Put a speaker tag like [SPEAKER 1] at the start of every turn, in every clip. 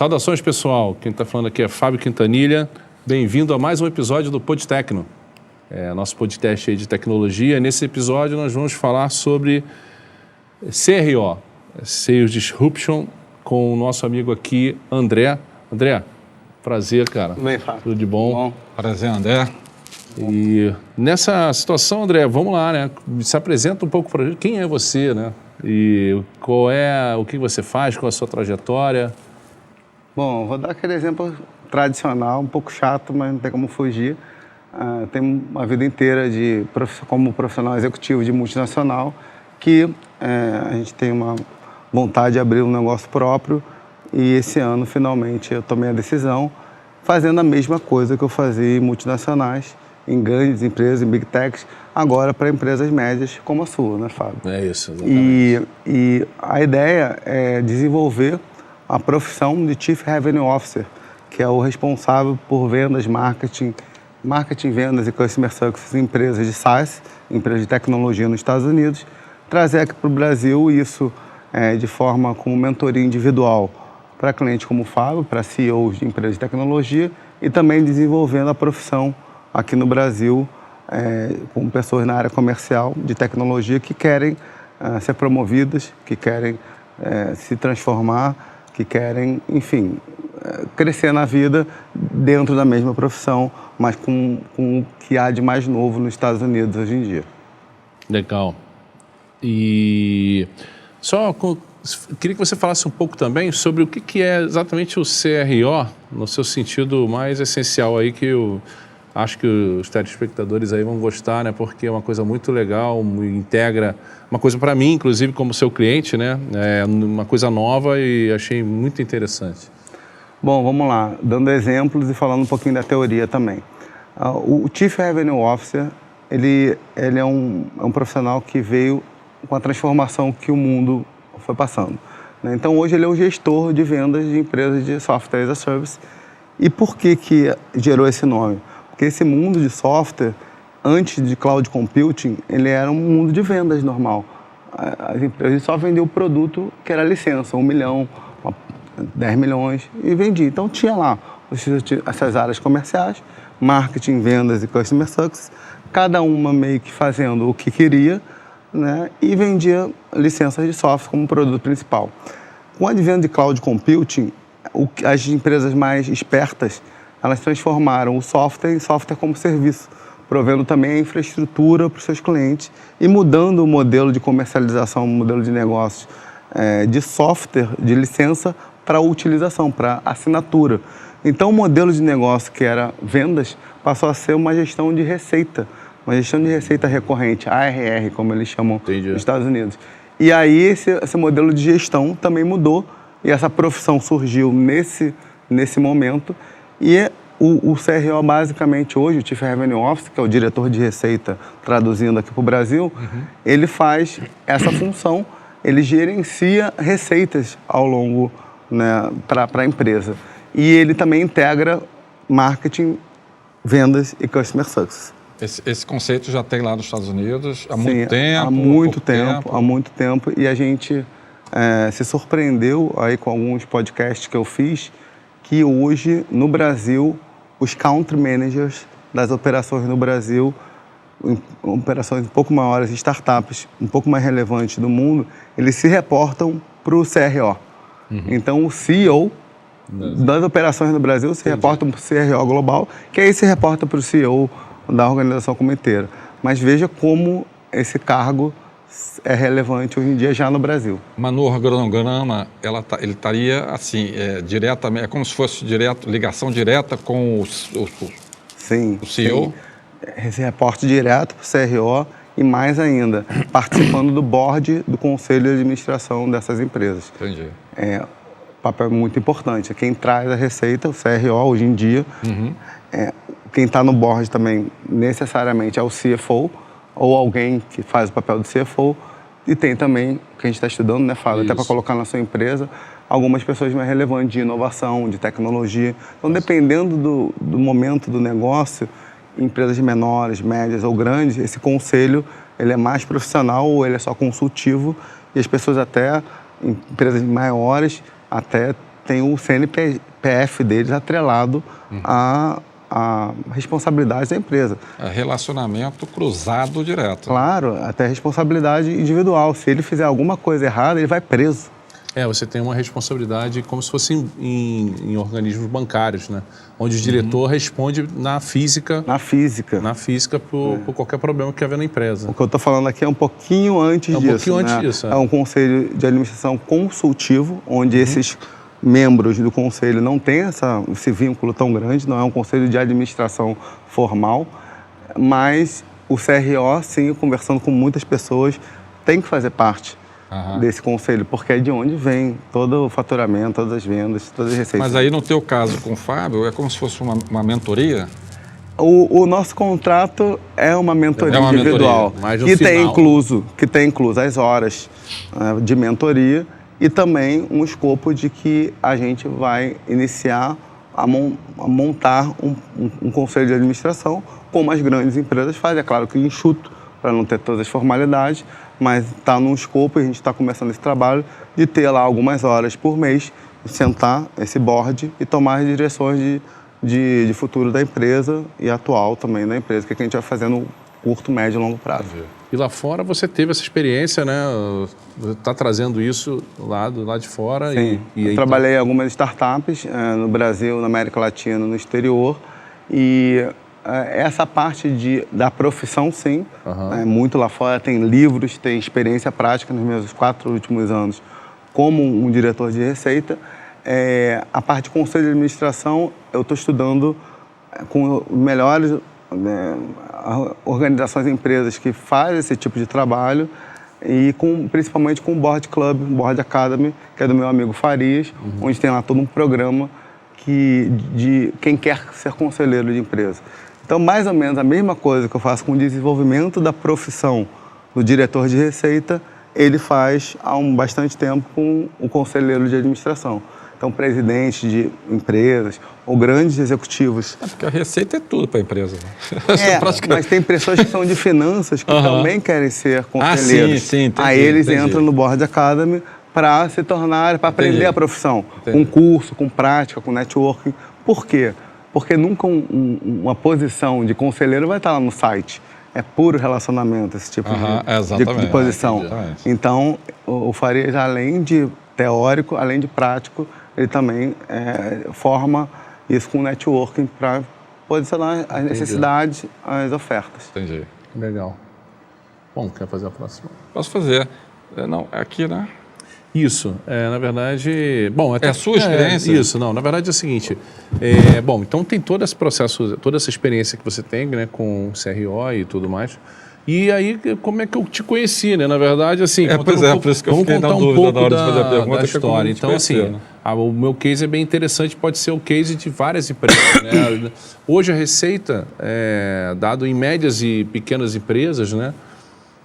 [SPEAKER 1] Saudações, pessoal. Quem está falando aqui é Fábio Quintanilha. Bem-vindo a mais um episódio do PodTecno, nosso podcast aí de tecnologia. Nesse episódio nós vamos falar sobre CRO, Sales Disruption, com o nosso amigo aqui, André. André, prazer, cara.
[SPEAKER 2] Tudo bem, Fábio?
[SPEAKER 1] Tudo de bom?
[SPEAKER 2] Bom.
[SPEAKER 3] Prazer, André.
[SPEAKER 1] E nessa situação, André, vamos lá, né? Se apresenta um pouco para a gente. Quem é você, né? E o que você faz, qual a sua trajetória?
[SPEAKER 2] Bom, vou dar aquele exemplo tradicional, um pouco chato, mas não tem como fugir. Tenho uma vida inteira como profissional executivo de multinacional, que a gente tem uma vontade de abrir um negócio próprio, e esse ano, finalmente, eu tomei a decisão, fazendo a mesma coisa que eu fazia em multinacionais, em grandes empresas, em big techs, agora para empresas médias como a sua, né, Fábio?
[SPEAKER 1] É isso, exatamente.
[SPEAKER 2] E a ideia é desenvolver a profissão de Chief Revenue Officer, que é o responsável por vendas, marketing, vendas e customer success em empresas de SaaS, empresas de tecnologia nos Estados Unidos, trazer aqui para o Brasil isso de forma como mentoria individual para clientes como o Fábio, para CEOs de empresas de tecnologia, e também desenvolvendo a profissão aqui no Brasil com pessoas na área comercial de tecnologia que querem ser promovidas, que querem se transformar, que querem, enfim, crescer na vida dentro da mesma profissão, mas com o que há de mais novo nos Estados Unidos hoje em dia.
[SPEAKER 1] Legal. E queria que você falasse um pouco também sobre o que é exatamente o CRO, no seu sentido mais essencial aí, que eu acho que os telespectadores aí vão gostar, né? Porque é uma coisa muito legal, integra uma coisa para mim, inclusive como seu cliente, né? É uma coisa nova e achei muito interessante.
[SPEAKER 2] Bom, vamos lá, dando exemplos e falando um pouquinho da teoria também. O Chief Revenue Officer, ele é um profissional que veio com a transformação que o mundo foi passando, né? Então, hoje ele é o gestor de vendas de empresas de software as a service. E por que gerou esse nome? Porque esse mundo de software, antes de cloud computing, ele era um mundo de vendas normal. As empresas só vendiam o produto que era a licença, 1 milhão, 10 milhões, e vendia. Então tinha lá essas áreas comerciais, marketing, vendas e customer success, cada uma meio que fazendo o que queria, né, e vendia licenças de software como produto principal. Com o advento de cloud computing, as empresas mais espertas, elas transformaram o software em software como serviço, provendo também a infraestrutura para os seus clientes e mudando o modelo de comercialização, o modelo de negócios de software, de licença, para utilização, para assinatura. Então, o modelo de negócio que era vendas passou a ser uma gestão de receita recorrente, ARR, como eles chamam.
[SPEAKER 1] Entendi.
[SPEAKER 2] Nos Estados Unidos. E aí, esse modelo de gestão também mudou e essa profissão surgiu nesse momento. E o CRO, basicamente, hoje, o Chief Revenue Officer, que é o diretor de receita, traduzindo aqui para o Brasil, ele faz essa função, ele gerencia receitas ao longo, né, para a empresa. E ele também integra marketing, vendas e customer success.
[SPEAKER 3] Esse conceito já tem lá nos Estados Unidos há
[SPEAKER 2] Sim,
[SPEAKER 3] muito tempo?
[SPEAKER 2] Há muito tempo. E a gente se surpreendeu aí com alguns podcasts que eu fiz, que hoje, no Brasil, os country managers das operações no Brasil, operações um pouco maiores, startups um pouco mais relevantes do mundo, eles se reportam para o CRO. Então, o CEO das operações no Brasil se reporta para o CRO global, que aí se reporta para o CEO da organização como inteira. Mas veja como esse cargo é relevante hoje em dia já no Brasil.
[SPEAKER 3] Mas no organograma, ele estaria assim, diretamente, é como se fosse ligação direta com o CEO?
[SPEAKER 2] Sim. Esse reporte direto para o CRO e, mais ainda, participando do board do conselho de administração dessas empresas.
[SPEAKER 3] Entendi.
[SPEAKER 2] Papel muito importante. Quem traz a receita, o CRO, hoje em dia. Quem está no board também, necessariamente, é o CFO, ou alguém que faz o papel do CFO, e tem também, que a gente está estudando, né, Fábio, até para colocar na sua empresa, algumas pessoas mais relevantes de inovação, de tecnologia. Então, dependendo do momento do negócio, empresas menores, médias ou grandes, esse conselho ele é mais profissional ou ele é só consultivo, e as pessoas até, empresas maiores, até tem o CNPF deles atrelado a responsabilidade da empresa.
[SPEAKER 3] É relacionamento cruzado direto.
[SPEAKER 2] Claro, até responsabilidade individual. Se ele fizer alguma coisa errada, ele vai preso.
[SPEAKER 1] Você tem uma responsabilidade como se fosse em organismos bancários, né? Onde o diretor responde na física.
[SPEAKER 2] Na física.
[SPEAKER 1] Na física por qualquer problema que haver na empresa.
[SPEAKER 2] O que eu estou falando aqui é um pouquinho antes disso.
[SPEAKER 1] Um pouquinho antes disso.
[SPEAKER 2] É um conselho de administração consultivo, onde esses membros do conselho não têm esse vínculo tão grande, não é um conselho de administração formal, mas o CRO, sim, conversando com muitas pessoas, tem que fazer parte desse conselho, porque é de onde vem todo o faturamento, todas as vendas, todas as receitas.
[SPEAKER 3] Mas aí no teu caso com o Fábio, é como se fosse uma mentoria?
[SPEAKER 2] O nosso contrato é uma mentoria individual, que tem incluso as horas de mentoria e também um escopo de que a gente vai iniciar a montar um conselho de administração, como as grandes empresas fazem. É claro que enxuto, para não ter todas as formalidades, mas está no escopo e a gente está começando esse trabalho de ter lá algumas horas por mês, sentar esse board e tomar as direções de futuro da empresa e atual também da empresa, que a gente vai fazer no curto, médio e longo prazo.
[SPEAKER 1] E lá fora você teve essa experiência, né? Está trazendo isso lá de fora.
[SPEAKER 2] Sim, eu trabalhei em algumas startups no Brasil, na América Latina, no exterior, e essa parte da profissão, sim, muito lá fora, tem livros, tem experiência prática nos meus 4 últimos anos como um diretor de receita. A parte de conselho de administração, eu estou estudando com melhores organizações e empresas que fazem esse tipo de trabalho e principalmente com o Board Club, Board Academy, que é do meu amigo Farias, onde tem lá todo um programa de quem quer ser conselheiro de empresa. Então, mais ou menos a mesma coisa que eu faço com o desenvolvimento da profissão do diretor de receita, ele faz há bastante tempo com o conselheiro de administração. Então, presidentes de empresas ou grandes executivos.
[SPEAKER 3] Porque a receita é tudo para a empresa. Né?
[SPEAKER 2] Mas tem pessoas que são de finanças que também querem ser conselheiros.
[SPEAKER 3] Sim, entendi,
[SPEAKER 2] aí eles entram no Board Academy para se tornar, para aprender a profissão. Com curso, com prática, com networking. Por quê? Porque nunca uma posição de conselheiro vai estar lá no site. É puro relacionamento, esse tipo de posição. Então, o Farias, além de teórico, além de prático, ele também forma isso com networking para posicionar as necessidades, as ofertas.
[SPEAKER 3] Entendi.
[SPEAKER 1] Legal. Bom, quer fazer a próxima?
[SPEAKER 3] Posso fazer. Não, aqui, né?
[SPEAKER 1] Isso, na verdade... Bom,
[SPEAKER 3] é a sua experiência?
[SPEAKER 1] Isso, não, na verdade é o seguinte, bom, então tem todo esse processo, toda essa experiência que você tem, né, com o CRO e tudo mais, e aí como é que eu te conheci, né, na verdade, assim...
[SPEAKER 3] por isso que eu fiquei na dúvida na hora de fazer a pergunta,
[SPEAKER 1] da história. Então, assim, o meu case é bem interessante, pode ser o case de várias empresas, né? Hoje a receita, dado em médias e pequenas empresas, né,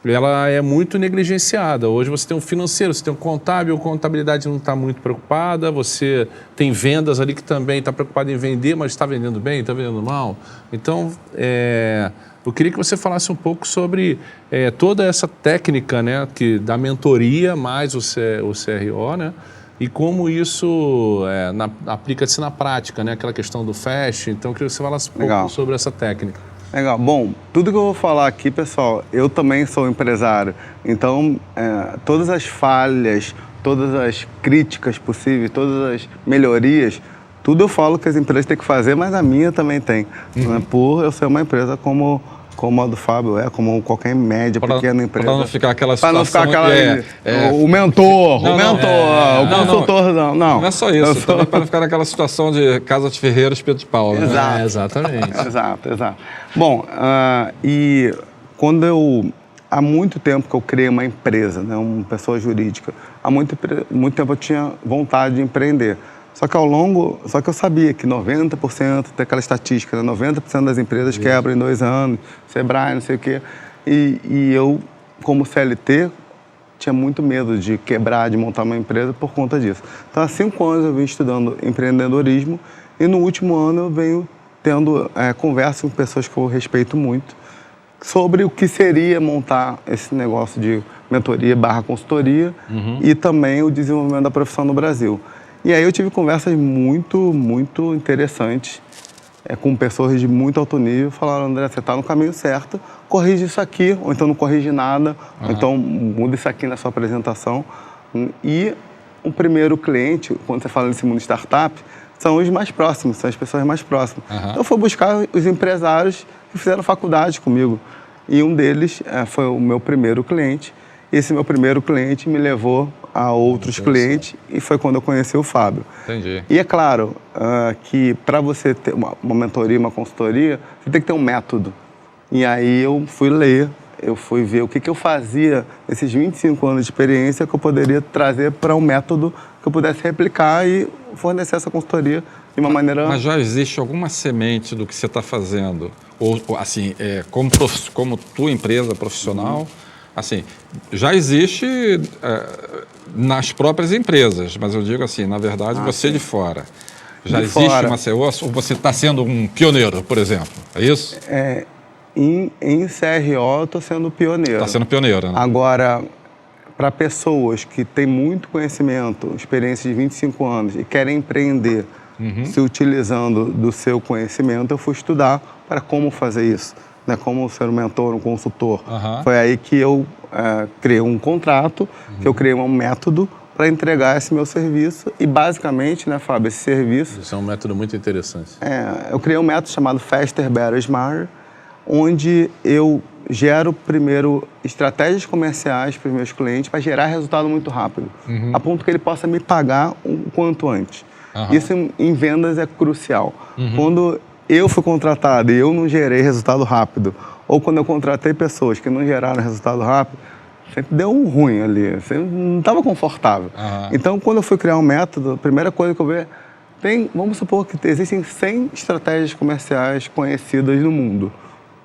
[SPEAKER 1] ela é muito negligenciada. Hoje você tem um financeiro, você tem um contábil, a contabilidade não está muito preocupada, você tem vendas ali que também está preocupado em vender, mas está vendendo bem, está vendendo mal. Então, eu queria que você falasse um pouco sobre toda essa técnica, né, da mentoria mais o CRO, né, e como isso aplica-se na prática, né, aquela questão do FAST. Então, eu queria que você falasse um pouco sobre essa técnica.
[SPEAKER 2] Legal. Bom, tudo que eu vou falar aqui, pessoal, eu também sou empresário. Então, todas as falhas, todas as críticas possíveis, todas as melhorias, tudo eu falo que as empresas têm que fazer, mas a minha também tem. Né? Por eu ser uma empresa como a do Fábio como qualquer média, pequena empresa.
[SPEAKER 3] Para não ficar aquela situação...
[SPEAKER 2] Para não ficar aquela... O mentor, o consultor, não.
[SPEAKER 3] Não é só isso, também para não ficar naquela situação de casa de ferreiro, espeto de pau. Né?
[SPEAKER 2] Exato.
[SPEAKER 1] Exatamente.
[SPEAKER 2] Exato. Bom, e quando há muito tempo que eu criei uma empresa, né, uma pessoa jurídica, há muito tempo eu tinha vontade de empreender. Só que eu sabia que 90%, tem aquela estatística, né, 90% das empresas quebram em 2 anos, Sebrae, não sei o quê. E eu, como CLT, tinha muito medo de quebrar, de montar uma empresa por conta disso. Então, há 5 anos eu vim estudando empreendedorismo e no último ano eu venho tendo conversas com pessoas que eu respeito muito sobre o que seria montar esse negócio de mentoria / consultoria e também o desenvolvimento da profissão no Brasil. E aí eu tive conversas muito interessantes com pessoas de muito alto nível, falaram, André, você está no caminho certo, corrige isso aqui, ou então não corrige nada, ou então muda isso aqui na sua apresentação. E o primeiro cliente, quando você fala nesse mundo startup, são os mais próximos, são as pessoas mais próximas. Então eu fui buscar os empresários que fizeram faculdade comigo. E um deles foi o meu primeiro cliente. Esse meu primeiro cliente me levou a outros clientes e foi quando eu conheci o Fábio.
[SPEAKER 3] Entendi.
[SPEAKER 2] E é claro que para você ter uma mentoria, uma consultoria, você tem que ter um método. E aí eu fui ler, eu fui ver o que eu fazia nesses 25 anos de experiência que eu poderia trazer para um método que eu pudesse replicar e fornecer essa consultoria de uma maneira...
[SPEAKER 3] Mas já existe alguma semente do que você está fazendo? Ou assim, como tua empresa profissional, assim, já existe nas próprias empresas, mas eu digo assim, na verdade, você de fora. Já existe uma ou você está sendo um pioneiro, por exemplo, é isso?
[SPEAKER 2] Em CRO, eu estou sendo pioneiro.
[SPEAKER 3] Está sendo pioneiro, né?
[SPEAKER 2] Agora, para pessoas que têm muito conhecimento, experiência de 25 anos e querem empreender se utilizando do seu conhecimento, eu fui estudar para como fazer isso, né? Como ser um mentor, um consultor. Foi aí que eu criei um contrato, que eu criei um método para entregar esse meu serviço e basicamente, né, Fábio, esse serviço...
[SPEAKER 1] Isso é um método muito interessante.
[SPEAKER 2] Eu criei um método chamado Faster, Better, Smarter, onde eu gero primeiro estratégias comerciais para os meus clientes para gerar resultado muito rápido, a ponto que ele possa me pagar o quanto antes. Isso em vendas é crucial. Quando eu fui contratado e eu não gerei resultado rápido, ou quando eu contratei pessoas que não geraram resultado rápido, sempre deu um ruim ali, sempre não estava confortável. Então, quando eu fui criar um método, a primeira coisa que eu vi vamos supor que existem 100 estratégias comerciais conhecidas no mundo.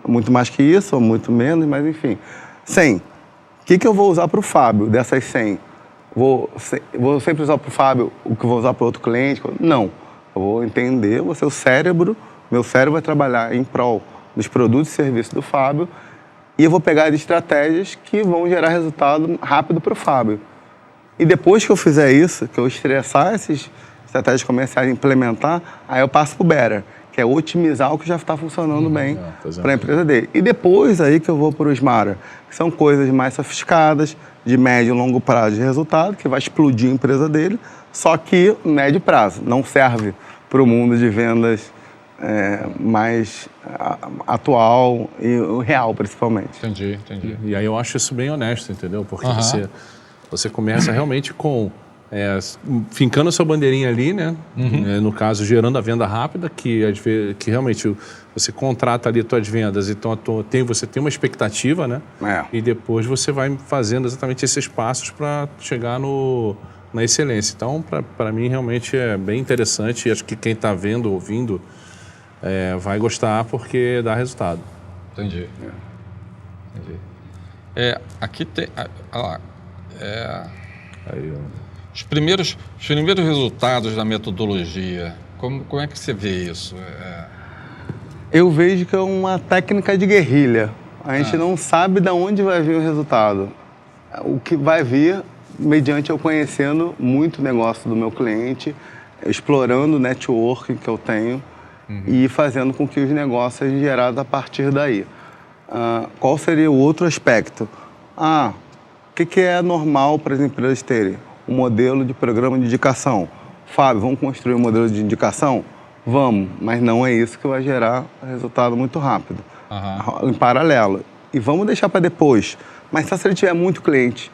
[SPEAKER 2] Muito mais que isso, ou muito menos, mas enfim. 100. O que eu vou usar para o Fábio dessas 100? Vou sempre usar para o Fábio o que eu vou usar para outro cliente? Não. Eu vou entender, vou ser o cérebro, meu cérebro vai trabalhar em prol dos produtos e serviços do Fábio e eu vou pegar as estratégias que vão gerar resultado rápido para o Fábio. E depois que eu fizer isso, que eu estressar essas estratégias comerciais e implementar, aí eu passo para o Better, que é otimizar o que já está funcionando bem para a empresa dele. E depois aí que eu vou para o Smarter, que são coisas mais sofisticadas, de médio e longo prazo de resultado, que vai explodir a empresa dele, só que médio prazo, não serve para o mundo de vendas mais atual e real, principalmente.
[SPEAKER 3] Entendi.
[SPEAKER 1] E aí eu acho isso bem honesto, entendeu? Porque você começa realmente com... fincando a sua bandeirinha ali, né? No caso, gerando a venda rápida, que realmente você contrata ali as suas vendas, então você tem uma expectativa, né? E depois você vai fazendo exatamente esses passos para chegar na excelência. Então, para mim, realmente é bem interessante e acho que quem está vendo, ouvindo, vai gostar porque dá resultado.
[SPEAKER 3] Entendi. Aqui tem...
[SPEAKER 1] Aí,
[SPEAKER 3] Os primeiros resultados da metodologia, como é que você vê isso?
[SPEAKER 2] Eu vejo que é uma técnica de guerrilha. A gente não sabe de onde vai vir o resultado. O que vai vir mediante eu conhecendo muito o negócio do meu cliente, explorando o network que eu tenho e fazendo com que os negócios sejam gerados a partir daí. Qual seria o outro aspecto? O que é normal para as empresas terem? Um modelo de programa de indicação. Fábio, vamos construir um modelo de indicação? Vamos, mas não é isso que vai gerar resultado muito rápido. Em paralelo. E vamos deixar para depois. Mas se ele tiver muito cliente,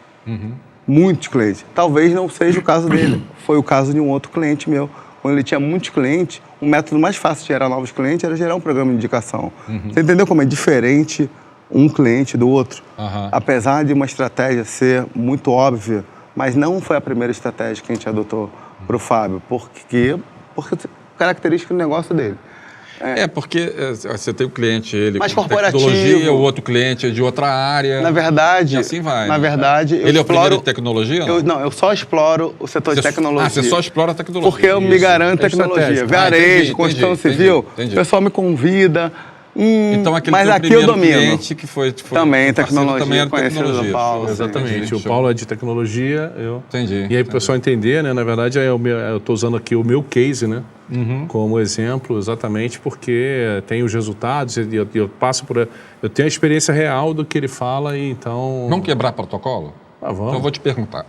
[SPEAKER 2] muitos clientes, talvez não seja o caso dele. Foi o caso de um outro cliente meu. Quando ele tinha muitos clientes, o método mais fácil de gerar novos clientes era gerar um programa de indicação. Você entendeu como é diferente um cliente do outro? Apesar de uma estratégia ser muito óbvia, mas não foi a primeira estratégia que a gente adotou para o Fábio, porque característica do negócio dele.
[SPEAKER 3] Porque você tem o cliente, ele
[SPEAKER 2] mais
[SPEAKER 3] com tecnologia, o outro cliente é de outra área.
[SPEAKER 2] Na verdade...
[SPEAKER 3] E assim vai.
[SPEAKER 2] Na verdade,
[SPEAKER 3] ele é o primeiro de tecnologia?
[SPEAKER 2] Não, eu só exploro o setor de tecnologia.
[SPEAKER 3] Você só explora a tecnologia.
[SPEAKER 2] Porque eu me garanto tecnologia. Varejo, construção civil, o pessoal me convida,
[SPEAKER 3] Então aquele
[SPEAKER 2] mas
[SPEAKER 3] teu
[SPEAKER 2] aqui eu
[SPEAKER 3] primeiro
[SPEAKER 2] domino.
[SPEAKER 3] cliente que foi
[SPEAKER 2] também,
[SPEAKER 3] parceiro
[SPEAKER 2] tecnologia,
[SPEAKER 3] também era
[SPEAKER 2] conhecido do
[SPEAKER 3] tecnologia.
[SPEAKER 2] Paulo.
[SPEAKER 3] Show.
[SPEAKER 1] Exatamente.
[SPEAKER 3] Entendi,
[SPEAKER 1] O
[SPEAKER 3] show.
[SPEAKER 1] Paulo é de tecnologia, eu...
[SPEAKER 3] Entendi.
[SPEAKER 1] E aí, para o pessoal entender, né, na verdade, eu estou usando aqui o meu case, né, como exemplo, exatamente porque tem os resultados e eu passo por... Eu tenho a experiência real do que ele fala e então...
[SPEAKER 3] Vamos quebrar protocolo?
[SPEAKER 1] Vamos.
[SPEAKER 3] Então eu vou te perguntar.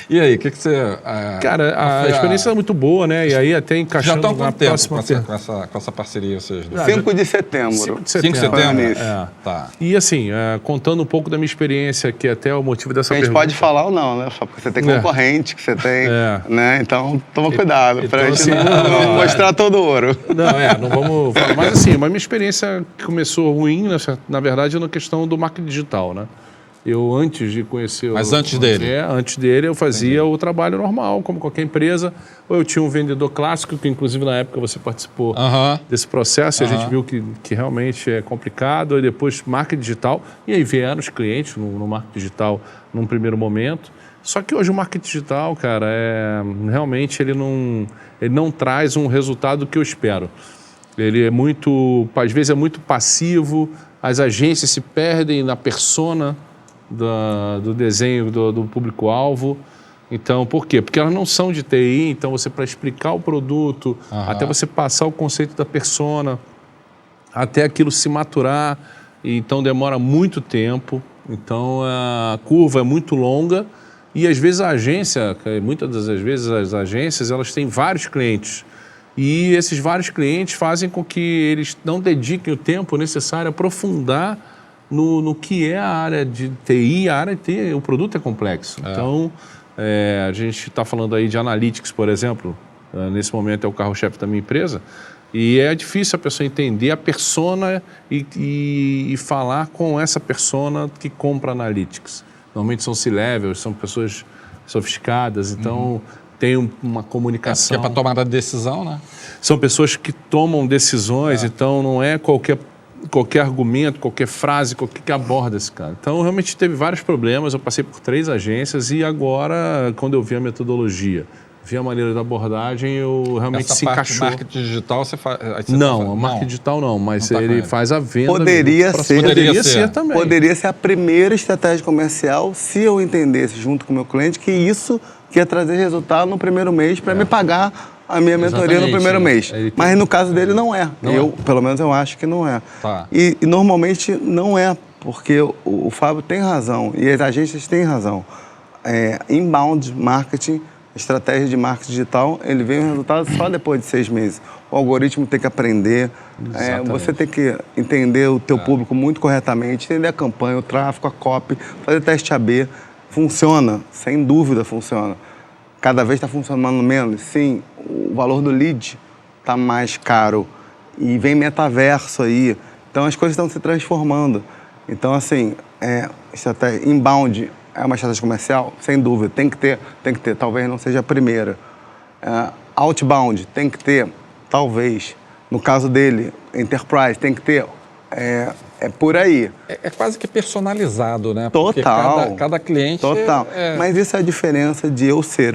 [SPEAKER 3] E aí, o que você...
[SPEAKER 1] Cara, a experiência é muito boa, né? E aí até
[SPEAKER 3] Já
[SPEAKER 1] encaixando
[SPEAKER 3] estão há
[SPEAKER 1] na
[SPEAKER 3] quanto tempo
[SPEAKER 1] próxima...
[SPEAKER 3] com essa parceria, vocês dois?
[SPEAKER 2] 5 de setembro.
[SPEAKER 1] 5 de
[SPEAKER 3] 5 de
[SPEAKER 1] setembro.
[SPEAKER 3] setembro?
[SPEAKER 1] É.
[SPEAKER 3] Tá.
[SPEAKER 1] E assim, contando um pouco da minha experiência, que até o motivo dessa
[SPEAKER 2] A gente
[SPEAKER 1] pergunta...
[SPEAKER 2] pode falar ou não, né? Só porque você tem concorrente, que você tem, né? Então, toma cuidado, pra
[SPEAKER 1] então,
[SPEAKER 2] gente
[SPEAKER 1] assim,
[SPEAKER 2] não mostrar todo o ouro.
[SPEAKER 1] Não vamos falar. Mas assim, mas minha experiência começou ruim, na verdade, na questão do marketing digital, né? Eu, antes de conhecer...
[SPEAKER 3] Mas antes dele?
[SPEAKER 1] Antes dele, eu fazia o trabalho normal, como qualquer empresa. Ou eu tinha um vendedor clássico, que inclusive na época você participou desse processo, e a gente viu que realmente é complicado. E depois marketing digital, e aí vieram os clientes no marketing digital num primeiro momento. Só que hoje o marketing digital, cara, realmente ele não traz um resultado que eu espero. Ele é muito, às vezes é muito passivo, as agências se perdem na persona do desenho do público-alvo. Então, por quê? Porque elas não são de TI, então você, para explicar o produto, até você passar o conceito da persona, até aquilo se maturar, então demora muito tempo, então a curva é muito longa e às vezes a agência, muitas das vezes as agências, elas têm vários clientes e esses vários clientes fazem com que eles não dediquem o tempo necessário a aprofundar no que é a área de TI. A área de TI, o produto é complexo. Então, a gente está falando aí de analytics, por exemplo, nesse momento é o carro-chefe da minha empresa, e é difícil a pessoa entender a persona e falar com essa persona que compra analytics. Normalmente são C-levels, são pessoas sofisticadas, então tem uma comunicação.
[SPEAKER 3] Porque é para tomar a decisão, né?
[SPEAKER 1] São pessoas que tomam decisões, então não é qualquer argumento, qualquer frase, qualquer que aborda esse cara. Então, realmente teve vários problemas, eu passei por 3 agências e agora, quando eu vi a metodologia, vi a maneira da abordagem, eu realmente se encaixou.
[SPEAKER 3] Essa parte de marketing digital você faz?
[SPEAKER 1] Não, marketing digital não, mas ele faz a venda.
[SPEAKER 2] Poderia ser
[SPEAKER 1] também.
[SPEAKER 2] Poderia ser a primeira estratégia comercial se eu entendesse, junto com o meu cliente, que isso que ia trazer resultado no primeiro mês para me pagar a minha mentoria no primeiro mês. Mas no caso dele não é. Pelo menos eu acho que não é.
[SPEAKER 3] Tá.
[SPEAKER 2] E normalmente não é, porque o Fábio tem razão e as agências têm razão. Inbound marketing, estratégia de marketing digital, ele vem o resultado só depois de 6 meses. O algoritmo tem que aprender, você tem que entender o teu público muito corretamente, entender a campanha, o tráfego, a copy, fazer teste AB. Funciona, sem dúvida funciona. Cada vez está funcionando menos. Sim, o valor do lead está mais caro e vem metaverso aí. Então, as coisas estão se transformando. Então, assim, inbound é uma estratégia comercial? Sem dúvida, tem que ter. Talvez não seja a primeira. Outbound, tem que ter, talvez. No caso dele, enterprise, tem que ter. É por aí.
[SPEAKER 3] É quase que personalizado, né?
[SPEAKER 2] Total.
[SPEAKER 3] Porque cada cliente...
[SPEAKER 2] Total. Mas isso é a diferença de eu ser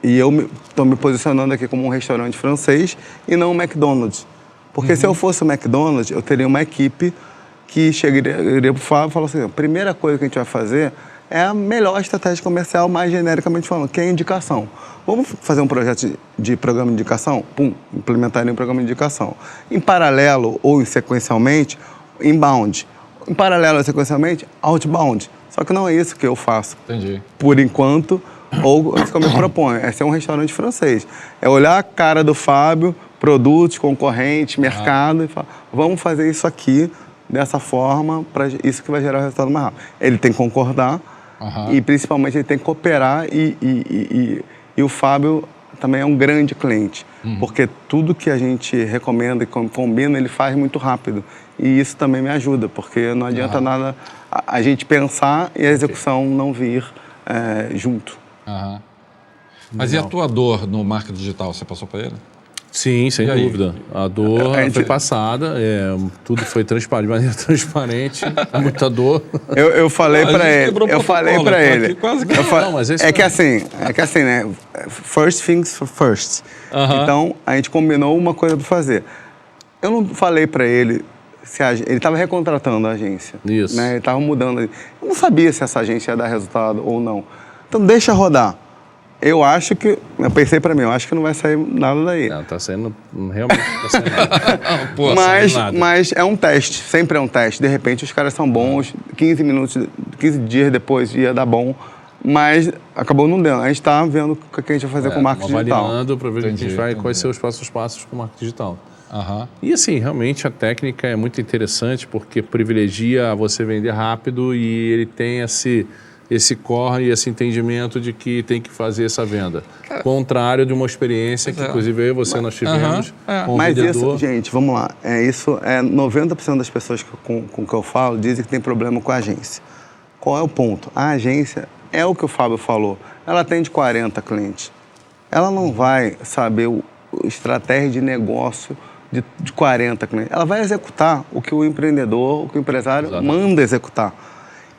[SPEAKER 2] E eu estou me posicionando aqui como um restaurante francês e não um McDonald's. Porque se eu fosse o McDonald's, eu teria uma equipe que chegaria para o Fábio e falaria assim, a primeira coisa que a gente vai fazer é a melhor estratégia comercial, mais genericamente falando, que é a indicação. Vamos fazer um projeto de programa de indicação? Implementar um programa de indicação. Em paralelo ou sequencialmente, inbound. Em paralelo ou sequencialmente, outbound. Só que não é isso que eu faço.
[SPEAKER 3] Entendi.
[SPEAKER 2] Por enquanto, ou isso que eu me proponho. É ser um restaurante francês. É olhar a cara do Fábio, produtos, concorrentes, mercado, e falar, vamos fazer isso aqui, dessa forma, para isso que vai gerar o resultado mais rápido. Ele tem que concordar e, principalmente, ele tem que cooperar e o Fábio também é um grande cliente, porque tudo que a gente recomenda e combina, ele faz muito rápido. E isso também me ajuda, porque não adianta nada a gente pensar e a execução não vir junto.
[SPEAKER 3] Mas e a tua dor no marketing digital? Você passou para ele?
[SPEAKER 1] Sim, sem dúvida. A dor foi passada, tudo foi de maneira transparente, muita dor.
[SPEAKER 2] Eu falei para ele. É que assim, né? First things first. Então, a gente combinou uma coisa para fazer. Eu não falei para ele ele estava recontratando a agência.
[SPEAKER 1] Isso.
[SPEAKER 2] Né? Ele estava mudando. Eu não sabia se essa agência ia dar resultado ou não. Então, deixa rodar. Eu pensei para mim, eu acho que não vai sair nada daí.
[SPEAKER 1] Não, tá saindo, realmente tá saindo nada. Pô,
[SPEAKER 2] mas é um teste, sempre é um teste. De repente os caras são bons, 15 dias depois ia dar bom, mas acabou não dando. A gente está vendo o que a gente vai fazer com o marketing digital.
[SPEAKER 1] Avaliando para ver o que a gente vai, quais são os próximos passos com o marketing digital. E assim, realmente a técnica é muito interessante porque privilegia você vender rápido e ele tem esse core e esse entendimento de que tem que fazer essa venda. Contrário de uma experiência que, inclusive, eu e você nós tivemos com o
[SPEAKER 2] Mas
[SPEAKER 1] vendedor.
[SPEAKER 2] isso, gente, vamos lá. 90% das pessoas com que eu falo dizem que tem problema com a agência. Qual é o ponto? A agência é o que o Fábio falou. Ela atende 40 clientes. Ela não vai saber o estratégia de negócio de 40 clientes. Ela vai executar o que o empreendedor, o que o empresário manda executar.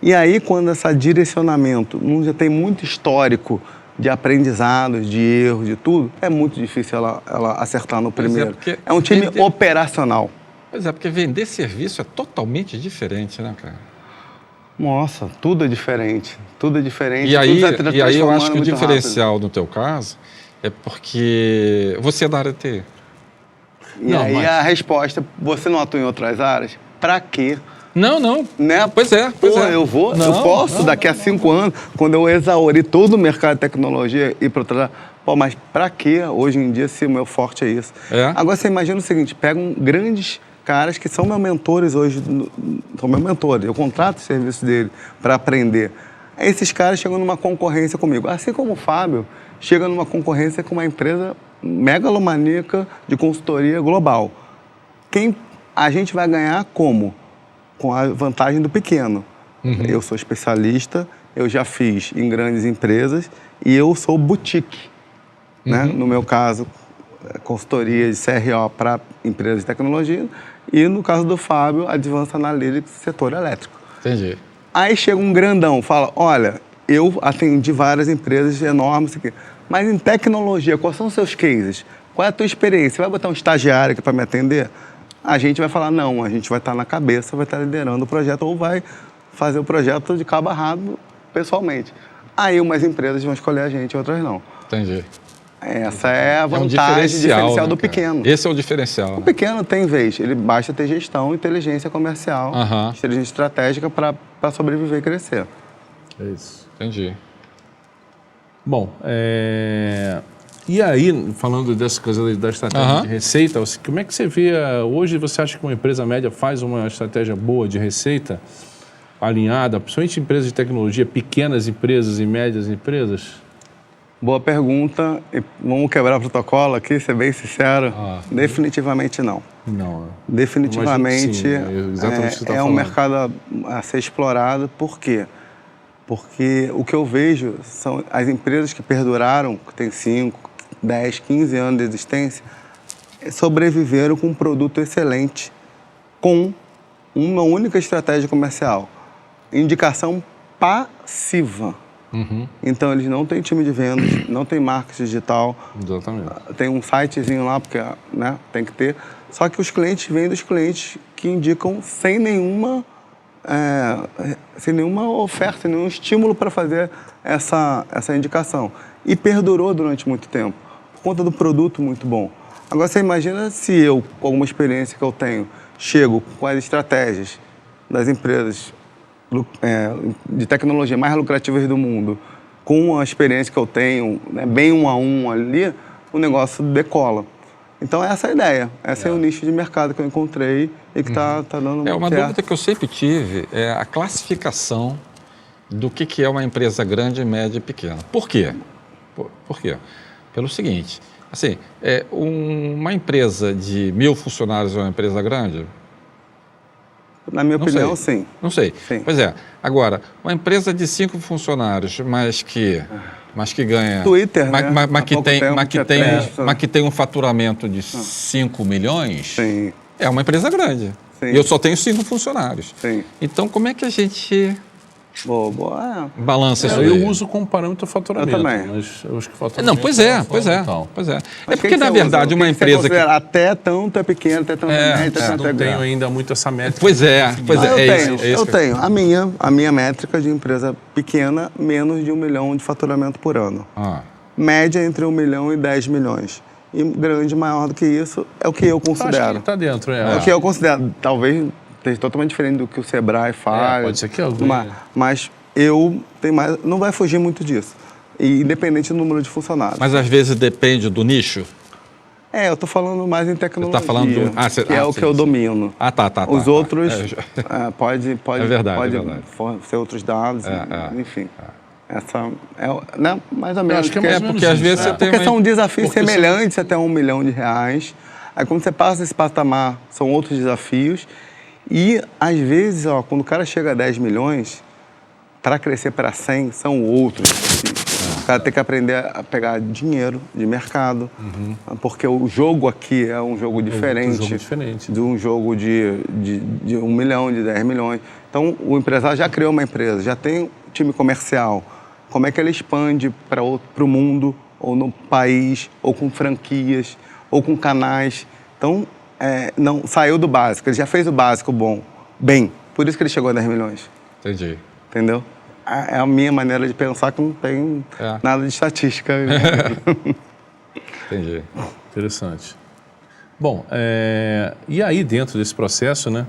[SPEAKER 2] E aí, quando esse direcionamento não já tem muito histórico de aprendizados, de erros, de tudo, é muito difícil ela acertar no primeiro. É um time operacional.
[SPEAKER 3] Pois é, porque vender serviço é totalmente diferente, né, cara?
[SPEAKER 2] Nossa, tudo é diferente. Tudo é diferente.
[SPEAKER 3] E aí eu acho que o diferencial no teu caso é porque você é da área de TI.
[SPEAKER 2] E aí a resposta, você não atua em outras áreas? Pra quê?
[SPEAKER 3] Não.
[SPEAKER 2] Né?
[SPEAKER 3] Pois é.
[SPEAKER 2] Eu posso, daqui a 5 anos, quando eu exaurir todo o mercado de tecnologia, ir para outra. Mas para quê hoje em dia se o meu forte é isso? Agora você imagina o seguinte: pegam grandes caras que são meus mentores hoje, são meus mentores, eu contrato o serviço dele para aprender. Esses caras chegam numa concorrência comigo, assim como o Fábio chega numa concorrência com uma empresa megalomaníaca de consultoria global. A gente vai ganhar como? Com a vantagem do pequeno. Eu sou especialista, eu já fiz em grandes empresas e eu sou boutique. Né? No meu caso, consultoria de CRO para empresas de tecnologia e no caso do Fábio, Advanced Analytics, setor elétrico.
[SPEAKER 3] Entendi.
[SPEAKER 2] Aí chega um grandão, fala, olha, eu atendi várias empresas enormes aqui, mas em tecnologia, quais são os seus cases? Qual é a tua experiência? Você vai botar um estagiário aqui para me atender? A gente vai falar, não, a gente vai estar na cabeça, vai estar liderando o projeto ou vai fazer o projeto de cabo a rabo pessoalmente. Aí umas empresas vão escolher a gente, outras não.
[SPEAKER 3] Entendi.
[SPEAKER 2] Essa é a vantagem diferencial do pequeno.
[SPEAKER 3] Esse é o diferencial.
[SPEAKER 2] O pequeno tem vez, ele basta ter gestão, inteligência comercial, inteligência estratégica para sobreviver e crescer.
[SPEAKER 1] É isso.
[SPEAKER 3] Entendi.
[SPEAKER 1] Bom, e aí, falando dessa coisa da estratégia de receita, como é que você vê, hoje você acha que uma empresa média faz uma estratégia boa de receita, alinhada, principalmente empresas de tecnologia, pequenas empresas e médias empresas?
[SPEAKER 2] Boa pergunta. Vamos quebrar o protocolo aqui, ser bem sincero. Definitivamente não.
[SPEAKER 1] Não.
[SPEAKER 2] Definitivamente
[SPEAKER 1] sim, exatamente o que você tá
[SPEAKER 2] um
[SPEAKER 1] falando.
[SPEAKER 2] mercado a ser explorado. Por quê? Porque o que eu vejo são as empresas que perduraram, que têm 5, 10, 15 anos de existência, sobreviveram com um produto excelente, com uma única estratégia comercial. Indicação passiva. Então, eles não têm time de vendas, não têm marketing digital.
[SPEAKER 1] Exatamente.
[SPEAKER 2] Tem um sitezinho lá, porque tem que ter. Só que os clientes vêm dos clientes que indicam sem nenhuma oferta, sem nenhum estímulo para fazer essa indicação. E perdurou durante muito tempo, por conta do produto muito bom. Agora, você imagina se eu, com alguma experiência que eu tenho, chego com as estratégias das empresas de tecnologia mais lucrativas do mundo, com a experiência que eu tenho, bem 1 a 1 ali, o negócio decola. Então, essa é a ideia. Esse é o nicho de mercado que eu encontrei e que está dando muito certo.
[SPEAKER 3] Uma dúvida que eu sempre tive é a classificação do que é uma empresa grande, média e pequena. Por quê? Por quê? Pelo seguinte, assim, uma empresa de 1.000 funcionários é uma empresa grande?
[SPEAKER 2] Na minha opinião, sim.
[SPEAKER 3] Não sei.
[SPEAKER 2] Sim.
[SPEAKER 3] Pois é. Agora, uma empresa de 5 funcionários, mas que ganha...
[SPEAKER 2] Twitter,
[SPEAKER 3] mas que tem um faturamento de 5 milhões,
[SPEAKER 2] sim,
[SPEAKER 3] é uma empresa grande.
[SPEAKER 2] Sim.
[SPEAKER 3] E eu só tenho 5 funcionários.
[SPEAKER 2] Sim.
[SPEAKER 3] Então, como é que a gente
[SPEAKER 2] Boa.
[SPEAKER 3] Balança isso
[SPEAKER 1] Eu
[SPEAKER 3] aí.
[SPEAKER 1] uso como parâmetro o faturamento.
[SPEAKER 2] Eu também.
[SPEAKER 1] Mas eu acho que o faturamento
[SPEAKER 3] Não, pois é.
[SPEAKER 1] fundamental.
[SPEAKER 3] É porque, na verdade, uma empresa que...
[SPEAKER 2] Até tanto é pequeno, até tanto é médio, até
[SPEAKER 1] Eu
[SPEAKER 2] tanto é
[SPEAKER 1] não tenho
[SPEAKER 2] grande.
[SPEAKER 1] ainda muito essa métrica.
[SPEAKER 3] Pois é.
[SPEAKER 2] Eu tenho. A minha métrica de empresa pequena, menos de 1 milhão de faturamento por ano. Média entre 1 milhão e 10 milhões. E grande, maior do que isso, é o que eu considero.
[SPEAKER 1] Acho que tá dentro,
[SPEAKER 2] É o que eu considero. Talvez seja totalmente diferente do que o Sebrae faz.
[SPEAKER 1] Pode ser que alguém...
[SPEAKER 2] Mas eu tenho mais... Não vai fugir muito disso. E independente do número de funcionários.
[SPEAKER 3] Mas às vezes depende do nicho.
[SPEAKER 2] Eu tô falando mais em tecnologia.
[SPEAKER 3] Você tá falando
[SPEAKER 2] que é o que eu domino.
[SPEAKER 3] Tá.
[SPEAKER 2] Os outros pode
[SPEAKER 3] É verdade.
[SPEAKER 2] ser outros dados, enfim. Essa né, mais ou menos.
[SPEAKER 1] Acho que é mais ou menos
[SPEAKER 3] porque às vezes você tem
[SPEAKER 2] porque são desafios semelhantes até R$1 milhão. Aí quando você passa esse patamar, são outros desafios. E às vezes, quando o cara chega a 10 milhões, para crescer para 100, são outros desafios. O cara tem que aprender a pegar dinheiro de mercado, porque o jogo aqui é um jogo diferente, de um jogo de 1 milhão, de 10 milhões. Então, o empresário já criou uma empresa, já tem um time comercial. Como é que ele expande para o mundo, ou no país, ou com franquias, ou com canais. Então, não saiu do básico, ele já fez o básico bem. Por isso que ele chegou a 10 milhões.
[SPEAKER 3] Entendi.
[SPEAKER 2] Entendeu? É a minha maneira de pensar, que não tem nada de estatística.
[SPEAKER 3] Entendi.
[SPEAKER 1] Interessante. Bom, e aí dentro desse processo, né,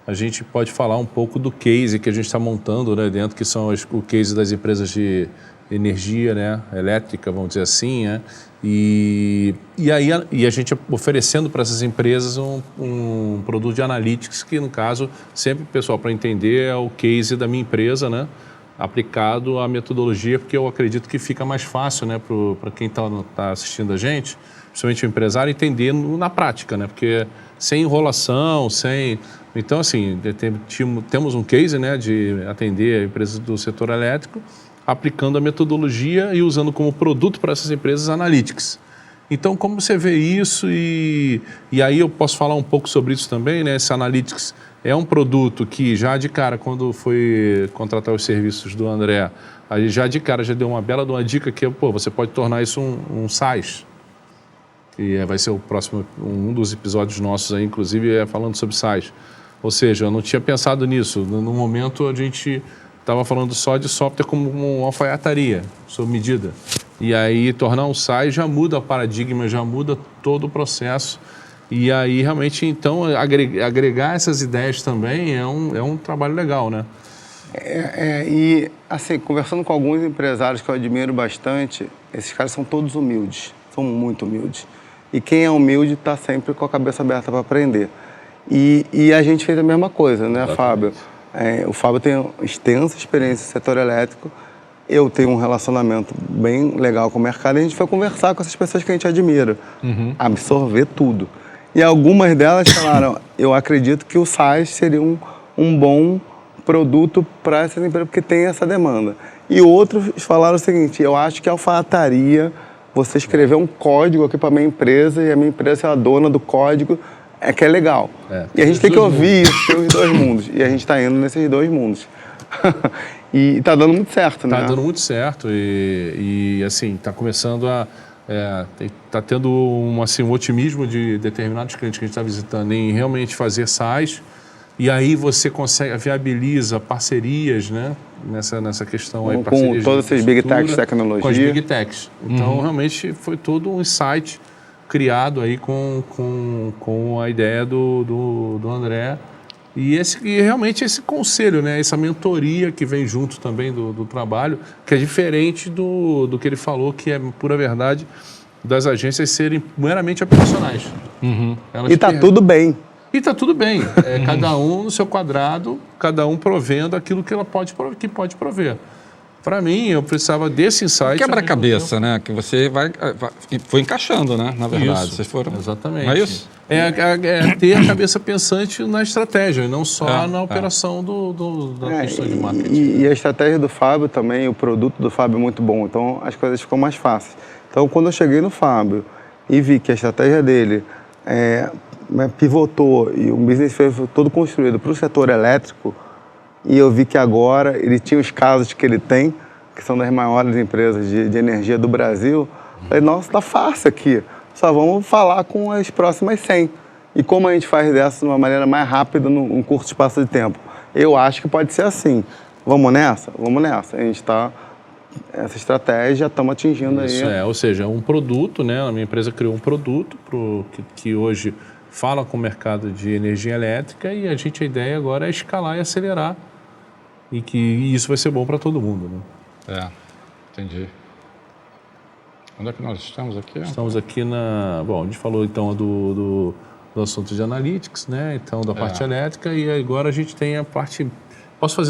[SPEAKER 1] a gente pode falar um pouco do case que a gente está montando, né, dentro, que são o case das empresas de energia, né, elétrica, vamos dizer assim, né, e a gente oferecendo para essas empresas um produto de analytics que, no caso, sempre, pessoal, para entender, é o case da minha empresa, né, aplicado à metodologia, porque eu acredito que fica mais fácil, né, para quem está assistindo a gente, principalmente o empresário, entender na prática, né, porque sem enrolação, Então, assim, temos um case, né, de atender empresas do setor elétrico, aplicando a metodologia e usando como produto para essas empresas analytics. Então, como você vê isso? E aí eu posso falar um pouco sobre isso também, né? Esse analytics é um produto que já de cara, quando foi contratar os serviços do André, aí já de cara já deu uma bela de uma dica que você pode tornar isso um SaaS. E vai ser o próximo, um dos episódios nossos aí, inclusive, falando sobre SaaS. Ou seja, eu não tinha pensado nisso. No momento, a gente estava falando só de software como uma alfaiataria, sob medida. E aí, tornar um SaaS já muda o paradigma, já muda todo o processo. E aí, realmente, então, agregar essas ideias também é um trabalho legal, né?
[SPEAKER 2] E, assim, conversando com alguns empresários que eu admiro bastante, esses caras são todos humildes, são muito humildes. E quem é humilde está sempre com a cabeça aberta para aprender. E a gente fez a mesma coisa, né, Fábio? O Fábio tem extensa experiência no setor elétrico, eu tenho um relacionamento bem legal com o mercado, e a gente foi conversar com essas pessoas que a gente admira, absorver tudo. E algumas delas falaram, eu acredito que o SaaS seria um bom produto para essas empresas, porque tem essa demanda. E outros falaram o seguinte, eu acho que a alfaiataria, você escrever um código aqui para a minha empresa, e a minha empresa ser a dona do código, que é legal. E a gente tem que ouvir isso, tem os dois mundos. E a gente está indo nesses dois mundos. E está dando muito certo, né?
[SPEAKER 1] Está dando muito certo e assim, está começando está tendo um otimismo de determinados clientes que a gente está visitando em realmente fazer SaaS. E aí você viabiliza parcerias, né? Nessa questão aí,
[SPEAKER 2] com todas essas Big Techs de tecnologia.
[SPEAKER 1] Com as Big Techs. Então, realmente, foi todo um insight criado aí com a ideia do André. E realmente esse conselho, né? Essa mentoria que vem junto também do trabalho, que é diferente do que ele falou, que é pura verdade, das agências serem meramente operacionais.
[SPEAKER 2] E está tudo bem.
[SPEAKER 1] E está tudo bem. Cada um no seu quadrado, cada um provendo aquilo que que pode prover. Para mim, eu precisava desse insight.
[SPEAKER 3] Quebra-cabeça, né? Que você foi encaixando, né? Na verdade,
[SPEAKER 1] isso,
[SPEAKER 3] vocês foram.
[SPEAKER 1] Exatamente.
[SPEAKER 3] Não é isso?
[SPEAKER 1] Ter a cabeça pensante na estratégia, e não só na operação da questão de marketing.
[SPEAKER 2] E a estratégia do Fábio também, o produto do Fábio é muito bom. Então, as coisas ficam mais fáceis. Então, quando eu cheguei no Fábio e vi que a estratégia dele pivotou e o business foi todo construído para o setor elétrico, e eu vi que agora ele tinha os casos que ele tem, que são das maiores empresas de energia do Brasil. Falei, nossa, tá fácil aqui, só vamos falar com as próximas 100. E como a gente faz dessa de uma maneira mais rápida, num curto espaço de tempo? Eu acho que pode ser assim. Vamos nessa? Vamos nessa. A gente está... Essa estratégia, estamos atingindo aí.
[SPEAKER 1] Isso ou seja, um produto, né? A minha empresa criou um produto que hoje fala com o mercado de energia elétrica e a ideia agora é escalar e acelerar e isso vai ser bom para todo mundo, né?
[SPEAKER 3] Entendi. Onde é que nós estamos aqui?
[SPEAKER 1] Estamos aqui Bom, a gente falou então do assunto de analytics, né? Então, da parte elétrica e agora a gente tem a parte... Posso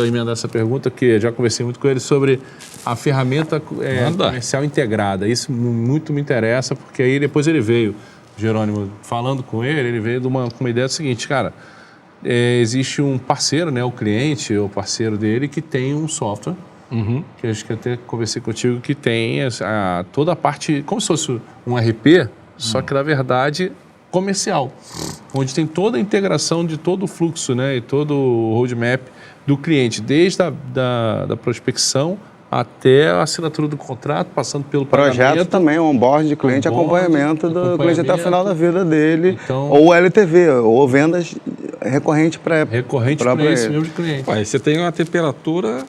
[SPEAKER 1] emendar essa pergunta, que já conversei muito com ele sobre a ferramenta comercial integrada. Isso muito me interessa, porque aí depois ele veio, Jerônimo, falando com ele veio com uma ideia seguinte, cara, existe um parceiro, né, o cliente, o parceiro dele, que tem um software, que acho que até conversei contigo, que tem toda a parte, como se fosse um RP, só que na verdade comercial, onde tem toda a integração de todo o fluxo, né, e todo o roadmap do cliente, desde da prospecção até a assinatura do contrato, passando pelo
[SPEAKER 2] projeto também, onboard de cliente, acompanhamento do cliente até o final da vida dele, então, ou LTV, ou vendas recorrente para
[SPEAKER 1] esse mesmo de cliente.
[SPEAKER 3] Aí você tem uma temperatura...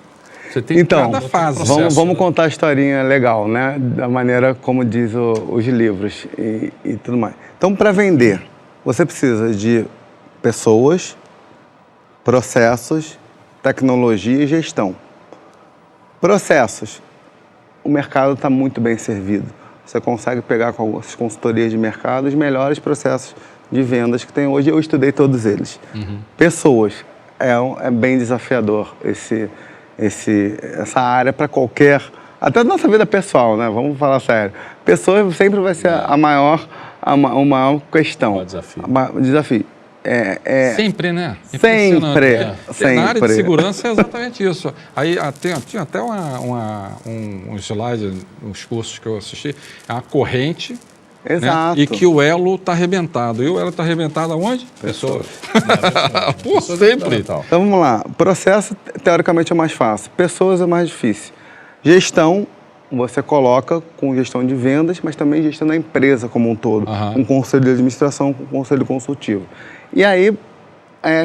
[SPEAKER 1] Você tem cada fase.
[SPEAKER 2] Vamos contar a historinha legal, né? Da maneira como diz os livros e tudo mais. Então, para vender, você precisa de pessoas, processos, tecnologia e gestão. Processos. O mercado está muito bem servido. Você consegue pegar com as consultorias de mercado os melhores processos de vendas que tem hoje. Eu estudei todos eles. Pessoas. É bem desafiador essa área para qualquer... Até da nossa vida pessoal, né? Vamos falar sério. Pessoas sempre vai ser a maior questão.
[SPEAKER 1] O desafio.
[SPEAKER 2] Desafio.
[SPEAKER 3] Sempre, né?
[SPEAKER 2] Sempre.
[SPEAKER 3] Na área de segurança é exatamente isso. Aí tinha até um slide, uns cursos que eu assisti, é a corrente,
[SPEAKER 2] exato.
[SPEAKER 3] Né? E que o elo está arrebentado. E o elo está arrebentado aonde? Pessoas. Por sempre.
[SPEAKER 2] Então vamos lá. Processo, teoricamente, é mais fácil. Pessoas é mais difícil. Gestão, você coloca com gestão de vendas, mas também gestão da empresa como um todo. Com conselho de administração, com conselho consultivo. E aí,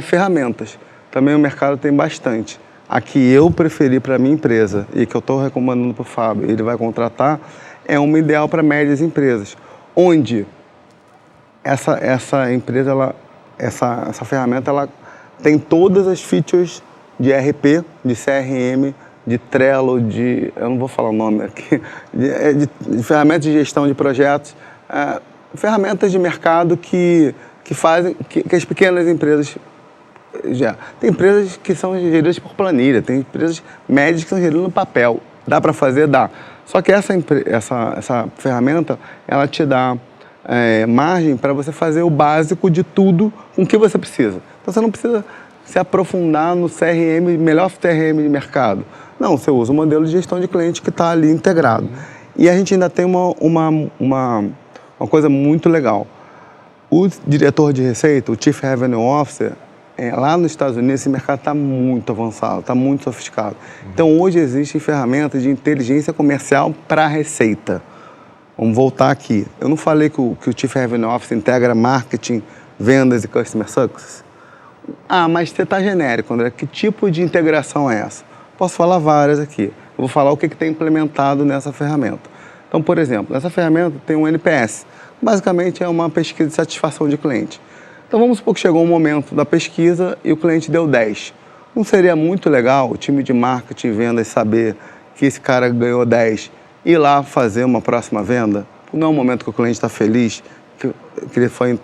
[SPEAKER 2] ferramentas. Também o mercado tem bastante. A que eu preferi para a minha empresa e que eu estou recomendando para o Fábio, ele vai contratar, é uma ideal para médias empresas, onde essa empresa, essa ferramenta, ela tem todas as features de RP, de CRM, de Trello, eu não vou falar o nome aqui, de ferramentas de gestão de projetos, ferramentas de mercado que fazem, que as pequenas empresas já... Tem empresas que são geridas por planilha, tem empresas médias que são geridas no papel. Dá para fazer? Dá. Só que essa ferramenta, ela te dá margem para você fazer o básico de tudo com o que você precisa. Então, você não precisa se aprofundar no CRM, melhor CRM de mercado. Não, você usa o modelo de gestão de cliente que está ali integrado. E a gente ainda tem uma coisa muito legal. O diretor de receita, o Chief Revenue Officer, lá nos Estados Unidos, esse mercado está muito avançado, está muito sofisticado. Então, hoje existem ferramentas de inteligência comercial para a receita. Vamos voltar aqui. Eu não falei que o Chief Revenue Officer integra marketing, vendas e customer success? Mas você está genérico, André. Que tipo de integração é essa? Posso falar várias aqui. Eu vou falar o que tem implementado nessa ferramenta. Então, por exemplo, nessa ferramenta tem um NPS. Basicamente, é uma pesquisa de satisfação de cliente. Então, vamos supor que chegou um momento da pesquisa e o cliente deu 10. Não seria muito legal o time de marketing e vendas saber que esse cara ganhou 10 e ir lá fazer uma próxima venda? Não é um momento que o cliente está feliz, que ele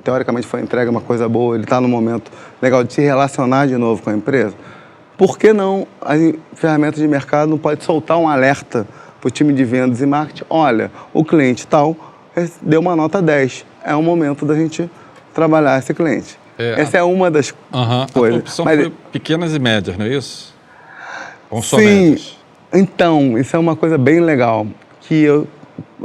[SPEAKER 2] teoricamente foi entregue uma coisa boa, ele está no momento legal de se relacionar de novo com a empresa? Por que não as ferramentas de mercado não podem soltar um alerta para o time de vendas e marketing? Olha, o cliente tal deu uma nota 10. É o momento da gente trabalhar esse cliente. Essa é uma das coisas.
[SPEAKER 3] A opção foi pequenas e médias, não é isso? Ou só
[SPEAKER 2] sim.
[SPEAKER 3] Médias?
[SPEAKER 2] Então, isso é uma coisa bem legal, que eu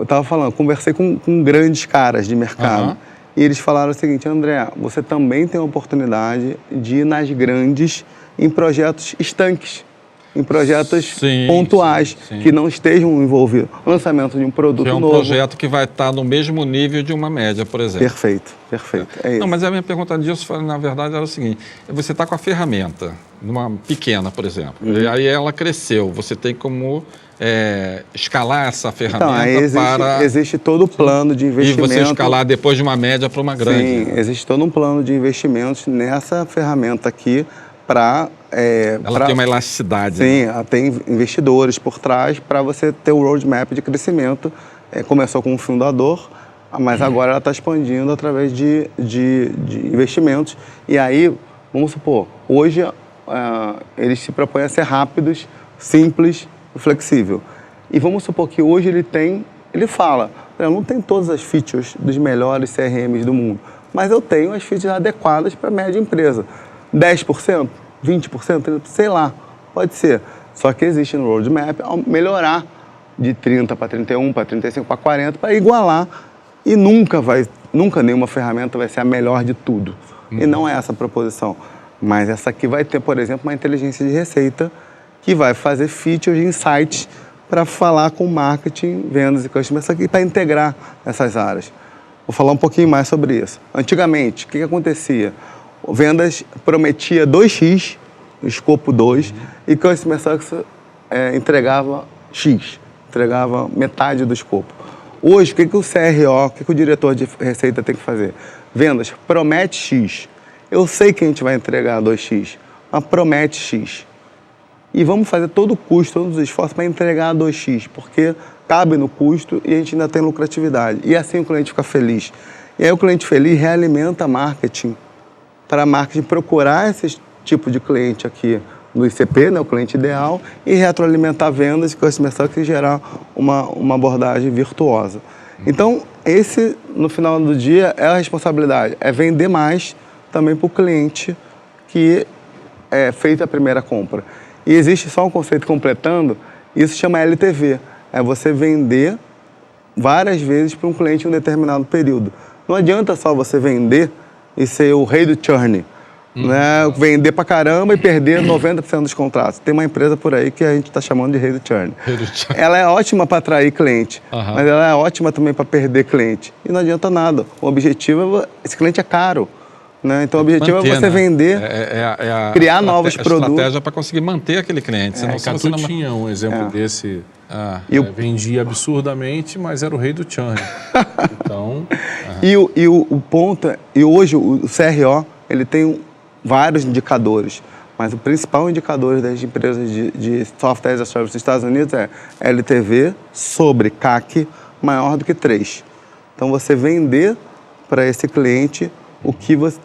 [SPEAKER 2] estava falando, conversei com grandes caras de mercado, e eles falaram o seguinte: André, você também tem a oportunidade de ir nas grandes em projetos estanques, em projetos
[SPEAKER 3] Sim,
[SPEAKER 2] pontuais,
[SPEAKER 3] sim.
[SPEAKER 2] que não estejam envolvidos. Lançamento de um produto
[SPEAKER 3] Que é um
[SPEAKER 2] novo.
[SPEAKER 3] projeto que vai estar no mesmo nível de uma média, por exemplo.
[SPEAKER 2] Perfeito, perfeito. É isso.
[SPEAKER 3] Não, mas a minha pergunta disso, na verdade, era o seguinte: você está com a ferramenta, numa pequena, por exemplo, e aí ela cresceu, você tem como escalar essa ferramenta
[SPEAKER 2] aí existe todo o plano de
[SPEAKER 3] e
[SPEAKER 2] investimento.
[SPEAKER 3] você escalar depois de uma média para uma grande.
[SPEAKER 2] Sim, existe todo um plano de investimentos nessa ferramenta aqui para...
[SPEAKER 3] Ela tem uma elasticidade.
[SPEAKER 2] Sim,
[SPEAKER 3] Né?
[SPEAKER 2] tem investidores por trás para você ter o roadmap de crescimento. Começou com um fundador, mas agora ela está expandindo através de investimentos. E aí, vamos supor, hoje eles se propõem a ser rápidos, simples e flexível. E vamos supor que hoje ele fala, eu não tenho todas as features dos melhores CRMs do mundo, mas eu tenho as features adequadas para a média empresa. 10%, 20%, 30%, sei lá, pode ser. Só que existe no roadmap melhorar de 30 para 31, para 35, para 40, para igualar. E nunca nenhuma ferramenta vai ser a melhor de tudo. E não é essa a proposição. Mas essa aqui vai ter, por exemplo, uma inteligência de receita que vai fazer features e insights para falar com marketing, vendas e customer aqui para integrar essas áreas. Vou falar um pouquinho mais sobre isso. Antigamente, o que acontecia? Vendas prometia 2x, escopo 2, e Customer Success entregava X, entregava metade do escopo. Hoje, o que o CRO, o que o diretor de receita tem que fazer? Vendas, promete X. Eu sei que a gente vai entregar 2x, mas promete X. E vamos fazer todo o custo, todos os esforços para entregar 2x, porque cabe no custo e a gente ainda tem lucratividade. E assim o cliente fica feliz. E aí o cliente feliz realimenta marketing, para marketing procurar esse tipo de cliente aqui no ICP, né, o cliente ideal, e retroalimentar vendas e customer success e gerar uma abordagem virtuosa. Então, esse, no final do dia, é a responsabilidade, é vender mais também para o cliente que é feita a primeira compra. E existe só um conceito completando, isso chama LTV, é você vender várias vezes para um cliente em um determinado período. Não adianta só você vender e ser o rei do churn, né? Vender pra caramba e perder 90% dos contratos. Tem uma empresa por aí que a gente está chamando de rei do churn. Ela é ótima para atrair cliente, mas ela é ótima também para perder cliente. E não adianta nada. O objetivo esse cliente é caro. Né? Então o objetivo é você vender, criar novos produtos.
[SPEAKER 3] Estratégia para conseguir manter aquele cliente.
[SPEAKER 1] Senão Catu tinha um exemplo desse. Vendia absurdamente, mas era o rei do churn. Então,
[SPEAKER 2] E o ponto e hoje o CRO ele tem vários indicadores, mas o principal indicador das empresas de software as a service dos Estados Unidos é LTV sobre CAC maior do que 3. Então você vender para esse cliente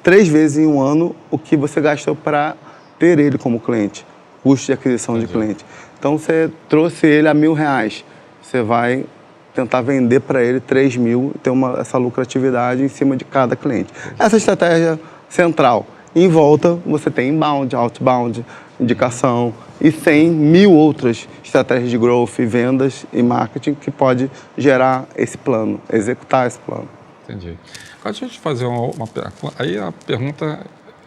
[SPEAKER 2] 3 vezes em um ano o que você gastou para ter ele como cliente, custo de aquisição de cliente. Então você trouxe ele a R$1.000, você vai tentar vender para ele 3.000 e ter essa lucratividade em cima de cada cliente. Essa estratégia central. Em volta você tem inbound, outbound, indicação e 100.000 outras estratégias de growth, vendas e marketing que pode gerar esse plano, executar esse plano.
[SPEAKER 3] Entendi. Agora, deixa eu te fazer uma pergunta. Aí a pergunta,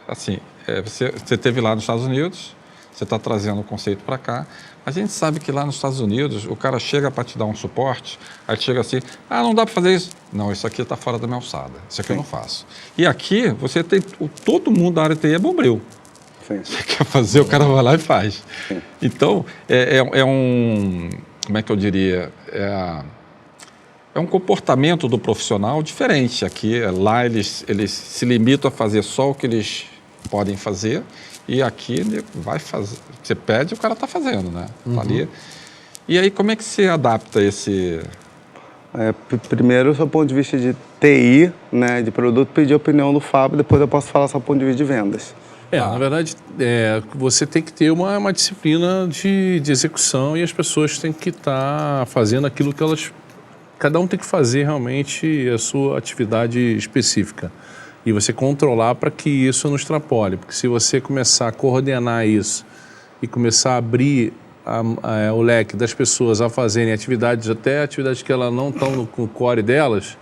[SPEAKER 3] assim, você esteve lá nos Estados Unidos, você está trazendo o conceito para cá, a gente sabe que lá nos Estados Unidos o cara chega para te dar um suporte, aí chega assim, não dá para fazer isso. Não, isso aqui está fora da minha alçada, isso aqui eu não faço. E aqui você tem, todo mundo da área de TI é bombril.
[SPEAKER 2] Sim.
[SPEAKER 3] Você quer fazer, o cara vai lá e faz. Sim. Então, como é que eu diria, é um comportamento do profissional diferente. Aqui, lá eles se limitam a fazer só o que eles podem fazer e aqui ele vai fazer. Você pede, o cara está fazendo, né? Tá ali. E aí, como é que você adapta esse...
[SPEAKER 2] Primeiro, do seu ponto de vista de TI, né, de produto, pedir a opinião do Fábio, depois eu posso falar do seu ponto de vista de vendas.
[SPEAKER 1] Na verdade, você tem que ter uma disciplina de execução e as pessoas têm que estar fazendo aquilo que elas... Cada um tem que fazer realmente a sua atividade específica e você controlar para que isso não extrapole, porque se você começar a coordenar isso e começar a abrir o leque das pessoas a fazerem atividades, até atividades que elas não estão no core delas,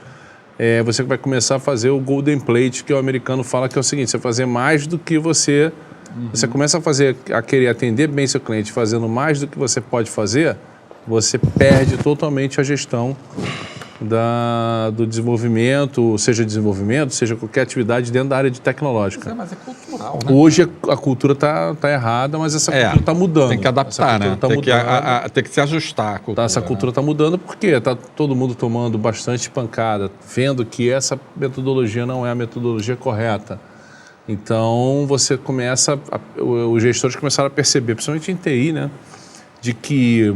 [SPEAKER 1] você vai começar a fazer o golden plate, que o americano fala que é o seguinte, você fazer mais do que você você começa a querer atender bem seu cliente fazendo mais do que você pode fazer, você perde totalmente a gestão do desenvolvimento, seja qualquer atividade dentro da área de tecnológica.
[SPEAKER 3] Mas é cultural, né?
[SPEAKER 1] Hoje a cultura tá errada, mas essa cultura está mudando.
[SPEAKER 3] Tem que adaptar, né? Tem que se ajustar à cultura.
[SPEAKER 1] Essa cultura está mudando porque está todo mundo tomando bastante pancada, vendo que essa metodologia não é a metodologia correta. Então, os gestores começaram a perceber, principalmente em TI, né, de que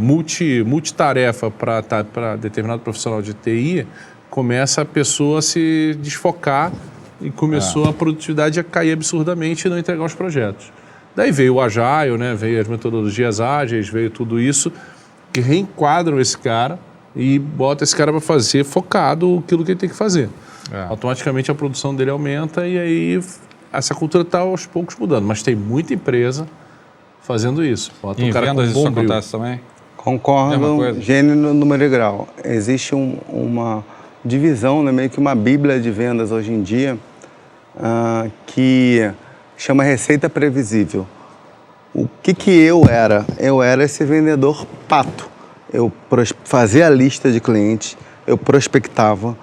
[SPEAKER 1] multitarefa para determinado profissional de TI, começa a pessoa a se desfocar e começou a produtividade a cair absurdamente e não entregar os projetos. Daí veio o Agile, né, veio as metodologias ágeis, veio tudo isso, que reenquadram esse cara e bota esse cara para fazer focado aquilo que ele tem que fazer. Automaticamente a produção dele aumenta e aí essa cultura está aos poucos mudando, mas tem muita empresa fazendo isso. Bota
[SPEAKER 3] em vendas isso acontece também?
[SPEAKER 2] Concordo, gênero, número e grau. Existe uma divisão, né, meio que uma bíblia de vendas hoje em dia, que chama receita previsível. O que eu era? Eu era esse vendedor pato. Eu fazia a lista de clientes, eu prospectava,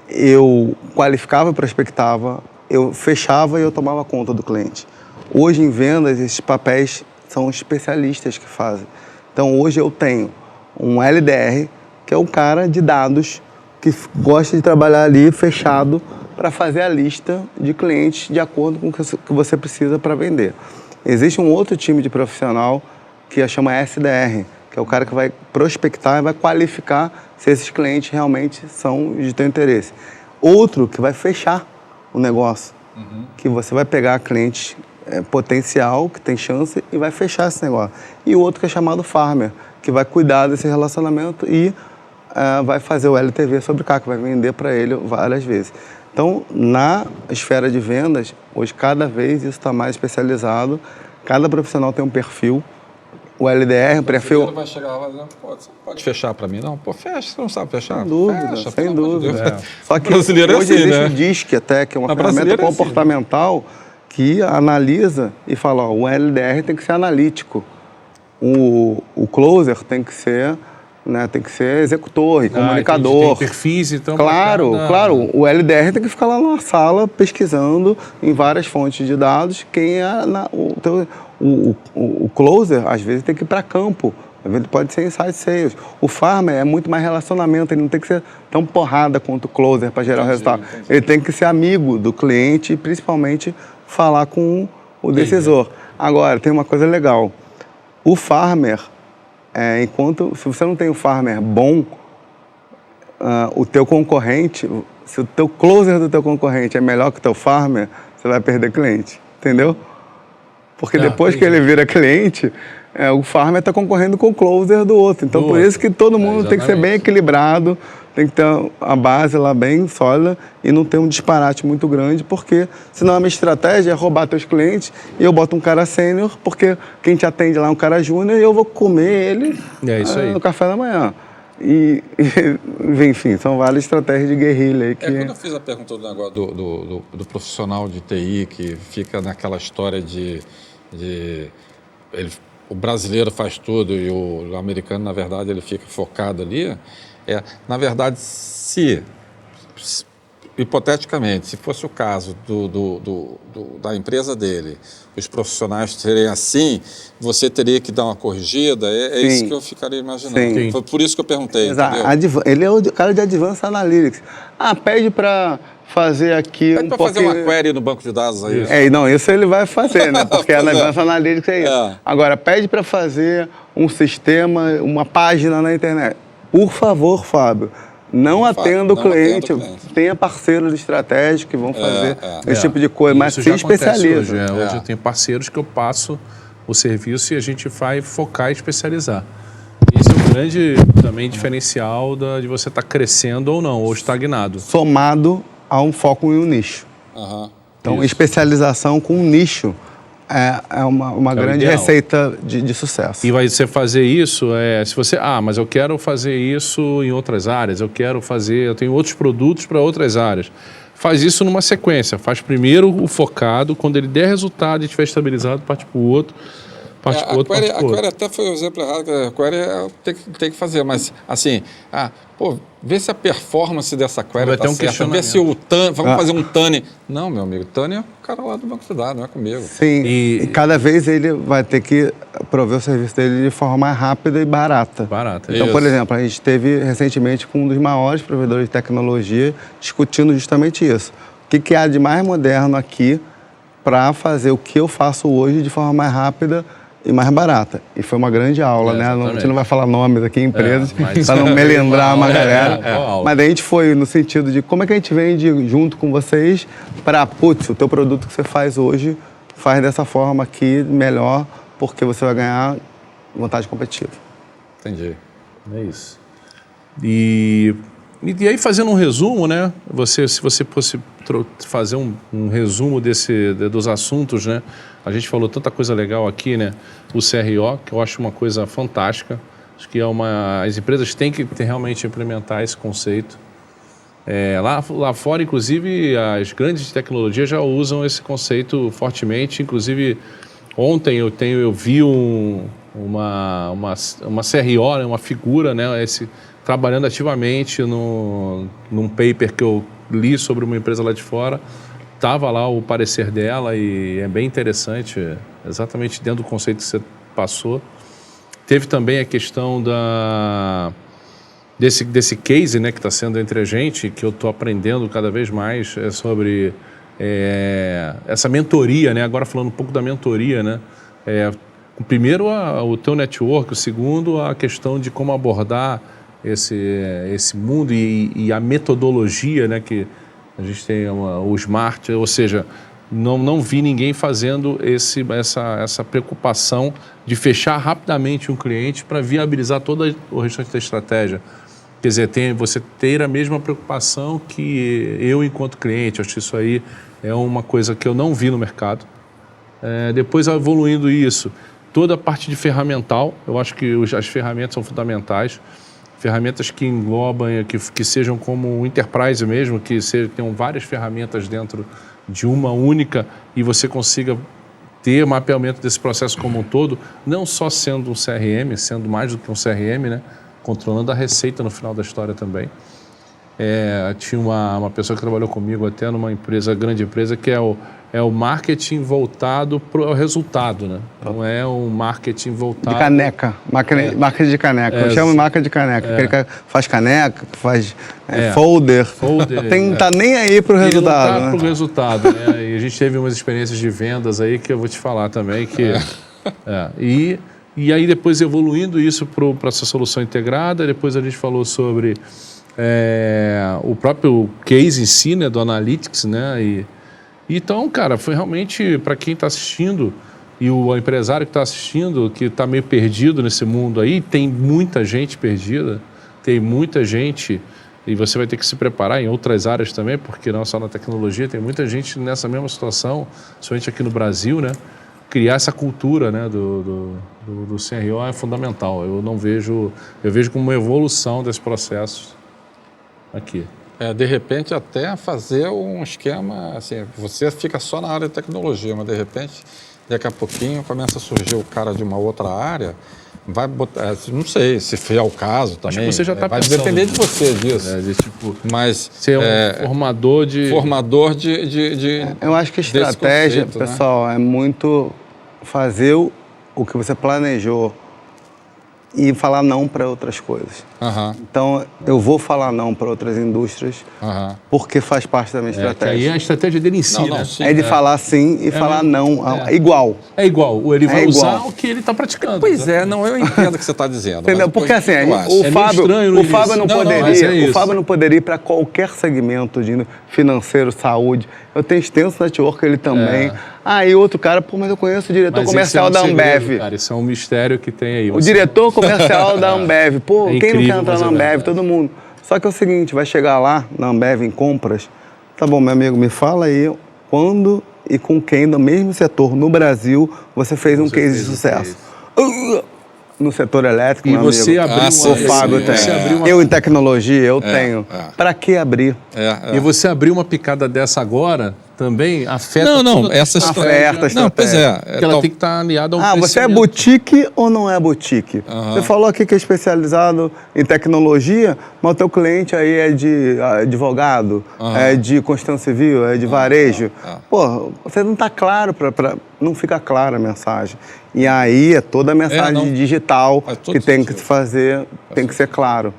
[SPEAKER 2] eu qualificava e prospectava, eu fechava e eu tomava conta do cliente. Hoje em vendas, esses papéis são especialistas que fazem. Então hoje eu tenho um LDR, que é um cara de dados que gosta de trabalhar ali fechado para fazer a lista de clientes de acordo com o que você precisa para vender. Existe um outro time de profissional que chama SDR, que é o cara que vai prospectar e vai qualificar se esses clientes realmente são de teu interesse. Outro que vai fechar o negócio, que você vai pegar cliente potencial, que tem chance, e vai fechar esse negócio. E o outro que é chamado farmer, que vai cuidar desse relacionamento e vai fazer o LTV sobre CAC, vai vender para ele várias vezes. Então, na esfera de vendas, hoje cada vez isso está mais especializado, cada profissional tem um perfil. O LDR, o perfil...
[SPEAKER 3] Ele vai chegar lá e dizer, você pode fechar para mim? Não, fecha, você não sabe fechar?
[SPEAKER 2] Sem dúvida,
[SPEAKER 3] fecha,
[SPEAKER 2] sem dúvida.
[SPEAKER 3] Só que hoje
[SPEAKER 2] existe o DISC até, que é uma ferramenta comportamental que analisa e fala, o LDR tem que ser analítico, o closer tem que ser executor e comunicador.
[SPEAKER 1] Tem perfis, então...
[SPEAKER 2] Claro, o LDR tem que ficar lá na sala pesquisando em várias fontes de dados quem é o closer, às vezes, tem que ir para campo. Às vezes pode ser inside sales. O farmer é muito mais relacionamento, ele não tem que ser tão porrada quanto o closer para gerar o resultado. Ele tem que ser amigo do cliente e, principalmente, falar com o decisor. Agora, tem uma coisa legal. O farmer, se você não tem um farmer bom, o teu concorrente, se o teu closer do teu concorrente é melhor que o teu farmer, você vai perder cliente, entendeu? Porque depois que ele vira cliente, o farmer está concorrendo com o closer do outro. Então, por isso que todo mundo tem que ser bem equilibrado, tem que ter a base lá bem sólida e não ter um disparate muito grande, porque senão a minha estratégia é roubar teus clientes e eu boto um cara sênior, porque quem te atende lá é um cara júnior e eu vou comer ele no café da manhã. Enfim, são várias estratégias de guerrilha aí que...
[SPEAKER 3] Quando eu fiz a pergunta do negócio do profissional de TI que fica naquela história o brasileiro faz tudo e o americano, na verdade, ele fica focado ali. Na verdade, hipoteticamente, se fosse o caso da empresa dele, os profissionais serem assim, você teria que dar uma corrigida? É isso que eu ficaria imaginando. Sim. Foi por isso que eu perguntei.
[SPEAKER 2] Exato. Ele é o cara de Advanced Analytics. Pede para fazer aqui
[SPEAKER 3] pede para fazer uma query no banco de dados aí.
[SPEAKER 2] Isso ele vai fazer, né? Porque a Advanced Analytics é isso. Agora, pede para fazer um sistema, uma página na internet. Por favor, Fábio, não atenda o cliente, tenha parceiros estratégicos que vão fazer esse tipo de coisa, mas se especializa.
[SPEAKER 1] Hoje eu tenho parceiros que eu passo o serviço e a gente vai focar e especializar. Esse é um grande também diferencial de você estar crescendo ou não, ou estagnado.
[SPEAKER 2] Somado a um foco em um nicho. Então, especialização com um nicho é uma grande receita de sucesso.
[SPEAKER 1] E vai você fazer isso, se você... mas eu quero fazer isso em outras áreas, eu tenho outros produtos para outras áreas. faz isso numa sequência. Faz primeiro o focado, quando ele der resultado e estiver estabilizado, parte para o outro, parte para o outro, parte para o outro.
[SPEAKER 3] A Query até foi o exemplo errado, que a Query tem que fazer, mas assim, vê se a performance dessa Query está certa, vê se o TAN, vamos fazer um TAN. Não, meu amigo, TAN é o cara lá do banco de dados, não é comigo.
[SPEAKER 2] Sim, e cada vez ele vai ter que prover o serviço dele de forma mais rápida e barata. Então, por exemplo, a gente esteve recentemente com um dos maiores provedores de tecnologia discutindo justamente isso. O que há de mais moderno aqui para fazer o que eu faço hoje de forma mais rápida e mais barata. E foi uma grande aula, né? A gente não vai falar nomes aqui em empresas, para não melindrar uma galera. Mas a gente foi no sentido de como é que a gente vende junto com vocês para, o teu produto que você faz hoje faz dessa forma aqui melhor, porque você vai ganhar vantagem competitiva.
[SPEAKER 3] Entendi.
[SPEAKER 1] É isso. E aí, fazendo um resumo, né? Se você fosse fazer um resumo dos assuntos, né? A gente falou tanta coisa legal aqui, né? O CRO, que eu acho uma coisa fantástica. Acho que as empresas têm que realmente implementar esse conceito. Lá fora, inclusive, as grandes tecnologias já usam esse conceito fortemente. Inclusive, ontem eu vi uma CRO, né? Uma figura, né? Trabalhando ativamente num paper que eu li sobre uma empresa lá de fora. Estava lá o parecer dela e é bem interessante, exatamente dentro do conceito que você passou. Teve também a questão desse case, né, que está sendo entre a gente, que eu estou aprendendo cada vez mais sobre essa mentoria, né? Agora falando um pouco da mentoria, né? Primeiro o teu network, o segundo a questão de como abordar esse mundo e a metodologia, né, que a gente tem o SMART, ou seja, não vi ninguém fazendo essa preocupação de fechar rapidamente um cliente para viabilizar todo o restante da estratégia. Quer dizer, você ter a mesma preocupação que eu enquanto cliente. Acho que isso aí é uma coisa que eu não vi no mercado. Depois, evoluindo isso, toda a parte de ferramental, eu acho que as ferramentas são fundamentais. Ferramentas que englobam, que sejam como um enterprise mesmo, que tenham várias ferramentas dentro de uma única e você consiga ter mapeamento desse processo como um todo, não só sendo um CRM, sendo mais do que um CRM, né? Controlando a receita no final da história também. Tinha uma pessoa que trabalhou comigo até numa grande empresa, que é o marketing voltado para o resultado, né? Não é um marketing voltado...
[SPEAKER 2] De caneca, marketing de caneca. Eu chamo de marca de caneca. Aquele que faz caneca, faz folder. Não tá nem aí para o resultado.
[SPEAKER 1] Ele não tá para o resultado, né? E a gente teve umas experiências de vendas aí que eu vou te falar também, que... E aí depois evoluindo isso para essa solução integrada, depois a gente falou sobre o próprio case em si, né, do Analytics, né? Então, cara, foi realmente, para quem está assistindo e o empresário que está assistindo, que está meio perdido nesse mundo aí, tem muita gente perdida, tem muita gente, e você vai ter que se preparar em outras áreas também, porque não só na tecnologia, tem muita gente nessa mesma situação, somente aqui no Brasil, né? Criar essa cultura, né, do CRO é fundamental. Eu vejo como uma evolução desse processo aqui.
[SPEAKER 3] De repente, até fazer um esquema, assim, você fica só na área de tecnologia, mas de repente, daqui a pouquinho, começa a surgir o cara de uma outra área, vai botar, não sei, se for o caso também. Acho que
[SPEAKER 1] você já está
[SPEAKER 3] pensando. Vai depender de você disso.
[SPEAKER 1] Mas ser um formador de...
[SPEAKER 2] Eu acho que a estratégia, conceito, pessoal, é muito fazer o que você planejou e falar não para outras coisas. Então, eu vou falar não para outras indústrias porque faz parte da minha estratégia.
[SPEAKER 1] Aí é a estratégia dele em si, né?
[SPEAKER 2] Sim, é de falar sim e falar não. Igual.
[SPEAKER 1] É igual. Ele vai usar o que ele está praticando.
[SPEAKER 3] Pois eu entendo o que você está dizendo.
[SPEAKER 2] Entendeu? Porque assim, o Fábio não poderia ir para qualquer segmento de financeiro, saúde. Eu tenho extenso network, ele também. E outro cara, mas eu conheço o diretor comercial da Ambev.
[SPEAKER 1] Cara, isso é um mistério que tem aí.
[SPEAKER 2] O diretor comercial da Ambev. Quem não quer entrar na Ambev? Todo mundo. Só que é o seguinte, vai chegar lá na Ambev em compras, tá bom, meu amigo, me fala aí quando e com quem do mesmo setor no Brasil você fez um case de sucesso. no setor elétrico,
[SPEAKER 1] E
[SPEAKER 2] meu
[SPEAKER 1] você
[SPEAKER 2] amigo.
[SPEAKER 1] abriu
[SPEAKER 3] sim,
[SPEAKER 2] O Fábio
[SPEAKER 3] sim,
[SPEAKER 2] tem.
[SPEAKER 1] você abriu uma-
[SPEAKER 2] Eu em tecnologia, eu tenho.
[SPEAKER 3] é.
[SPEAKER 2] Para que abrir?
[SPEAKER 1] E você abrir uma picada dessa agora também afeta
[SPEAKER 3] Não,
[SPEAKER 1] toda a
[SPEAKER 3] essa
[SPEAKER 1] estratégia,
[SPEAKER 2] oferta,
[SPEAKER 3] Não, pois é.
[SPEAKER 1] porque ela tem que estar aliada ao
[SPEAKER 2] Você é
[SPEAKER 1] crescimento.
[SPEAKER 2] boutique ou não é boutique? Você falou aqui que é especializado em tecnologia, mas o teu cliente aí é de advogado, é de construção civil, é de varejo. Pô, você não está claro, não fica clara a mensagem. E aí é toda a mensagem
[SPEAKER 3] não.
[SPEAKER 2] digital
[SPEAKER 3] Faz todo
[SPEAKER 2] que tem que
[SPEAKER 3] sentido.
[SPEAKER 2] se fazer, tem que ser claro.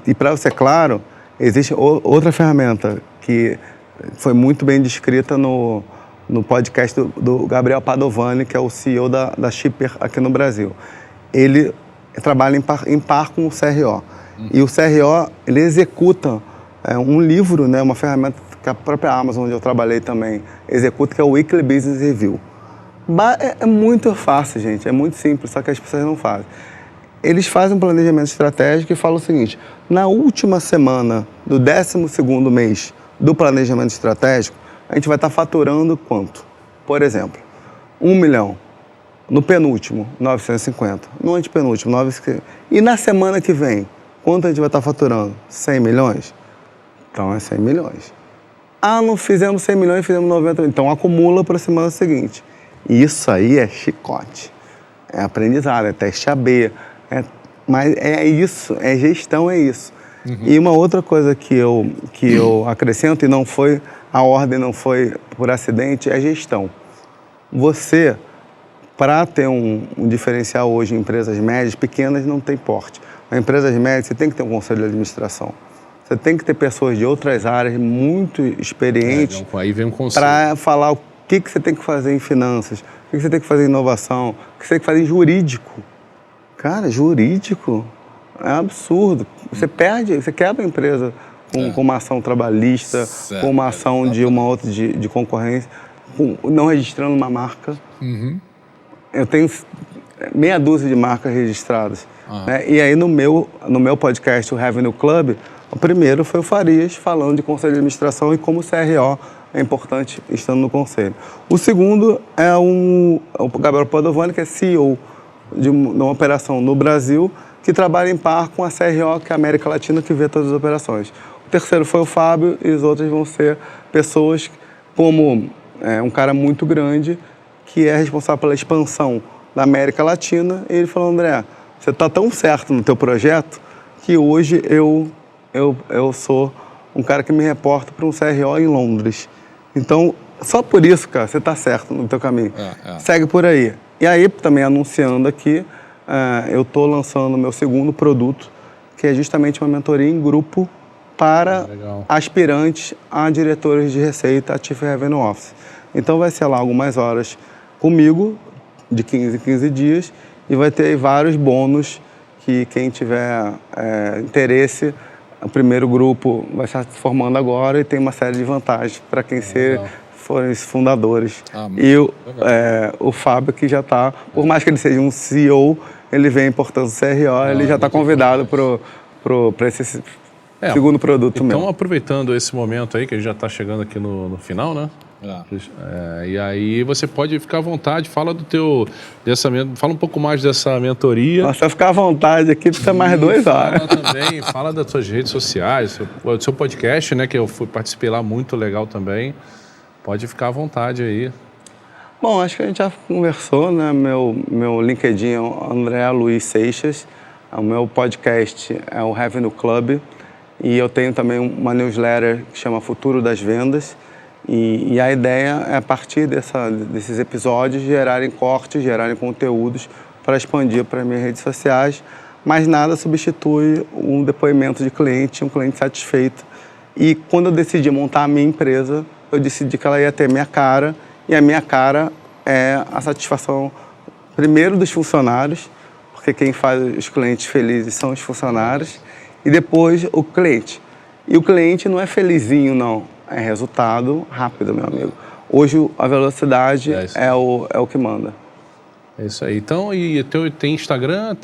[SPEAKER 2] E para ser claro, existe outra ferramenta que foi muito bem descrita no podcast do Gabriel Padovani, que é o CEO da Shipper aqui no Brasil. Ele trabalha em par com o CRO. E o CRO, ele executa um livro, né, uma ferramenta que a própria Amazon, onde eu trabalhei também, executa, que é o Weekly Business Review. É muito fácil, gente, é muito simples, só que as pessoas não fazem. Eles fazem um planejamento estratégico e falam o seguinte: na última semana do 12º mês do planejamento estratégico, a gente vai estar faturando quanto? Por exemplo, 1 milhão. No penúltimo, 950. No antepenúltimo, 950. E na semana que vem, quanto a gente vai estar faturando? 100 milhões? Então é 100 milhões. Não fizemos 100 milhões, fizemos 90. Então acumula para a semana seguinte. Isso aí é chicote. É aprendizado, é teste AB. Mas é isso, é gestão, é isso. E uma outra coisa que eu acrescento, e não foi, a ordem não foi por acidente, é gestão. Você, para ter um diferencial hoje em empresas médias, pequenas não tem porte. Em empresas médias, você tem que ter um conselho de administração. Você tem que ter pessoas de outras áreas muito experientes
[SPEAKER 1] Aí vem um conselho.
[SPEAKER 2] para falar o que você tem que fazer em finanças, o que você tem que fazer em inovação, o que você tem que fazer em jurídico. Cara, jurídico é um absurdo. Você quebra a empresa com uma ação trabalhista,
[SPEAKER 3] Certo,
[SPEAKER 2] com uma ação de uma outra de concorrência, não registrando uma marca. Eu tenho meia dúzia de marcas registradas. Né? E aí no meu podcast, o Revenue Club, o primeiro foi o Farias falando de conselho de administração e como o CRO é importante estando no conselho. O segundo é o Gabriel Padovani, que é CEO de uma operação no Brasil, que trabalha em par com a CRO, que é a América Latina, que vê todas as operações. O terceiro foi o Fábio, e os outros vão ser pessoas como um cara muito grande, que é responsável pela expansão da América Latina. E ele falou: André, você está tão certo no teu projeto que hoje eu sou um cara que me reporta para um CRO em Londres. Então, só por isso, cara, você está certo no teu caminho. Segue por aí. E aí, também anunciando aqui, eu estou lançando o meu segundo produto, que é justamente uma mentoria em grupo para aspirantes a diretores de receita, a Chief Revenue Office. Então vai ser lá algumas horas comigo, de 15 em 15 dias, e vai ter vários bônus que quem tiver interesse, o primeiro grupo vai estar se formando agora e tem uma série de vantagens para quem forem os fundadores. E o Fábio, que já está, por mais que ele seja um CEO, ele vem importando o CRO, ele já está convidado para esse segundo produto
[SPEAKER 1] então,
[SPEAKER 2] meu.
[SPEAKER 1] aproveitando esse momento aí, que a gente já está chegando aqui no final, né? E aí você pode ficar à vontade, fala fala um pouco mais dessa mentoria.
[SPEAKER 2] Nossa, se eu ficar à vontade aqui, precisa mais 2 horas.
[SPEAKER 1] Fala das suas redes sociais, do seu podcast, né, que eu participei lá, muito legal também. Pode ficar à vontade aí.
[SPEAKER 2] Bom, acho que a gente já conversou, né? Meu LinkedIn é o André Luiz Seixas, o meu podcast é o Revenue Club, e eu tenho também uma newsletter que chama Futuro das Vendas. E a ideia é, a partir desses episódios, gerarem cortes, gerarem conteúdos para expandir para as minhas redes sociais, mas nada substitui um depoimento de cliente, um cliente satisfeito. E quando eu decidi montar a minha empresa, eu decidi que ela ia ter minha cara, e a minha cara é a satisfação, primeiro, dos funcionários, porque quem faz os clientes felizes são os funcionários, e depois o cliente. E o cliente não é felizinho, não. É resultado rápido, meu amigo. Hoje a velocidade é o que manda.
[SPEAKER 1] É isso aí. Então, e tem Instagram?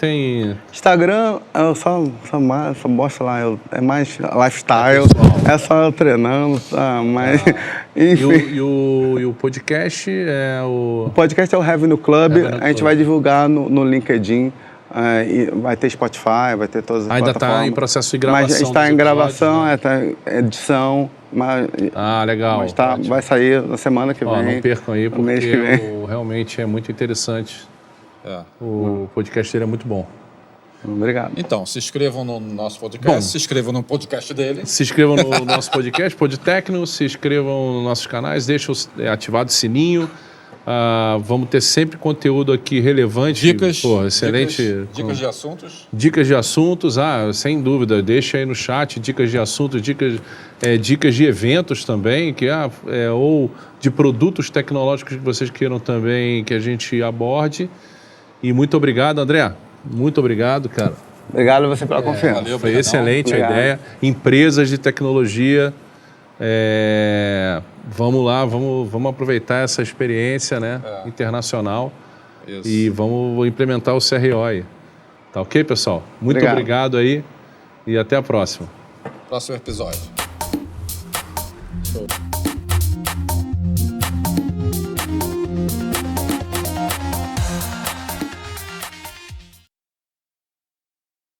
[SPEAKER 2] Instagram, eu só mostro lá, é mais lifestyle, é só eu treinando, mas enfim.
[SPEAKER 1] E o podcast é o...
[SPEAKER 2] O podcast é o Revenue Club, a gente vai divulgar no LinkedIn e vai ter Spotify, vai ter todas as
[SPEAKER 1] Ainda
[SPEAKER 2] plataformas.
[SPEAKER 1] está em processo de gravação.
[SPEAKER 2] Mas está
[SPEAKER 1] dos
[SPEAKER 2] em
[SPEAKER 1] episódios,
[SPEAKER 2] gravação,
[SPEAKER 1] né?
[SPEAKER 2] está em edição.
[SPEAKER 1] Legal.
[SPEAKER 2] Mas vai sair na semana que vem.
[SPEAKER 1] Não percam aí,
[SPEAKER 2] no mês que
[SPEAKER 1] porque
[SPEAKER 2] vem.
[SPEAKER 1] realmente é muito interessante.
[SPEAKER 3] É.
[SPEAKER 1] O podcast dele é muito bom.
[SPEAKER 2] Obrigado.
[SPEAKER 3] Então, se inscrevam no nosso podcast, se inscrevam no podcast dele.
[SPEAKER 1] Se inscrevam no nosso podcast, Podtecno, se inscrevam nos nossos canais, deixem ativado o sininho. Vamos ter sempre conteúdo aqui relevante.
[SPEAKER 3] Dicas.
[SPEAKER 1] Excelente.
[SPEAKER 3] Dicas de assuntos.
[SPEAKER 1] Dicas de assuntos, sem dúvida. Deixa aí no chat dicas de assuntos, dicas de eventos também, ou de produtos tecnológicos que vocês queiram também que a gente aborde. E muito obrigado, André. Muito obrigado, cara.
[SPEAKER 2] Obrigado a você pela confiança.
[SPEAKER 3] Valeu,
[SPEAKER 1] Foi
[SPEAKER 3] obrigadão.
[SPEAKER 1] excelente a ideia. Empresas de tecnologia, vamos lá, vamos aproveitar essa experiência, né, internacional.
[SPEAKER 3] Isso.
[SPEAKER 1] E vamos implementar o CRO aí. Tá ok, pessoal? Muito obrigado aí e até a próxima.
[SPEAKER 3] Próximo episódio. Show.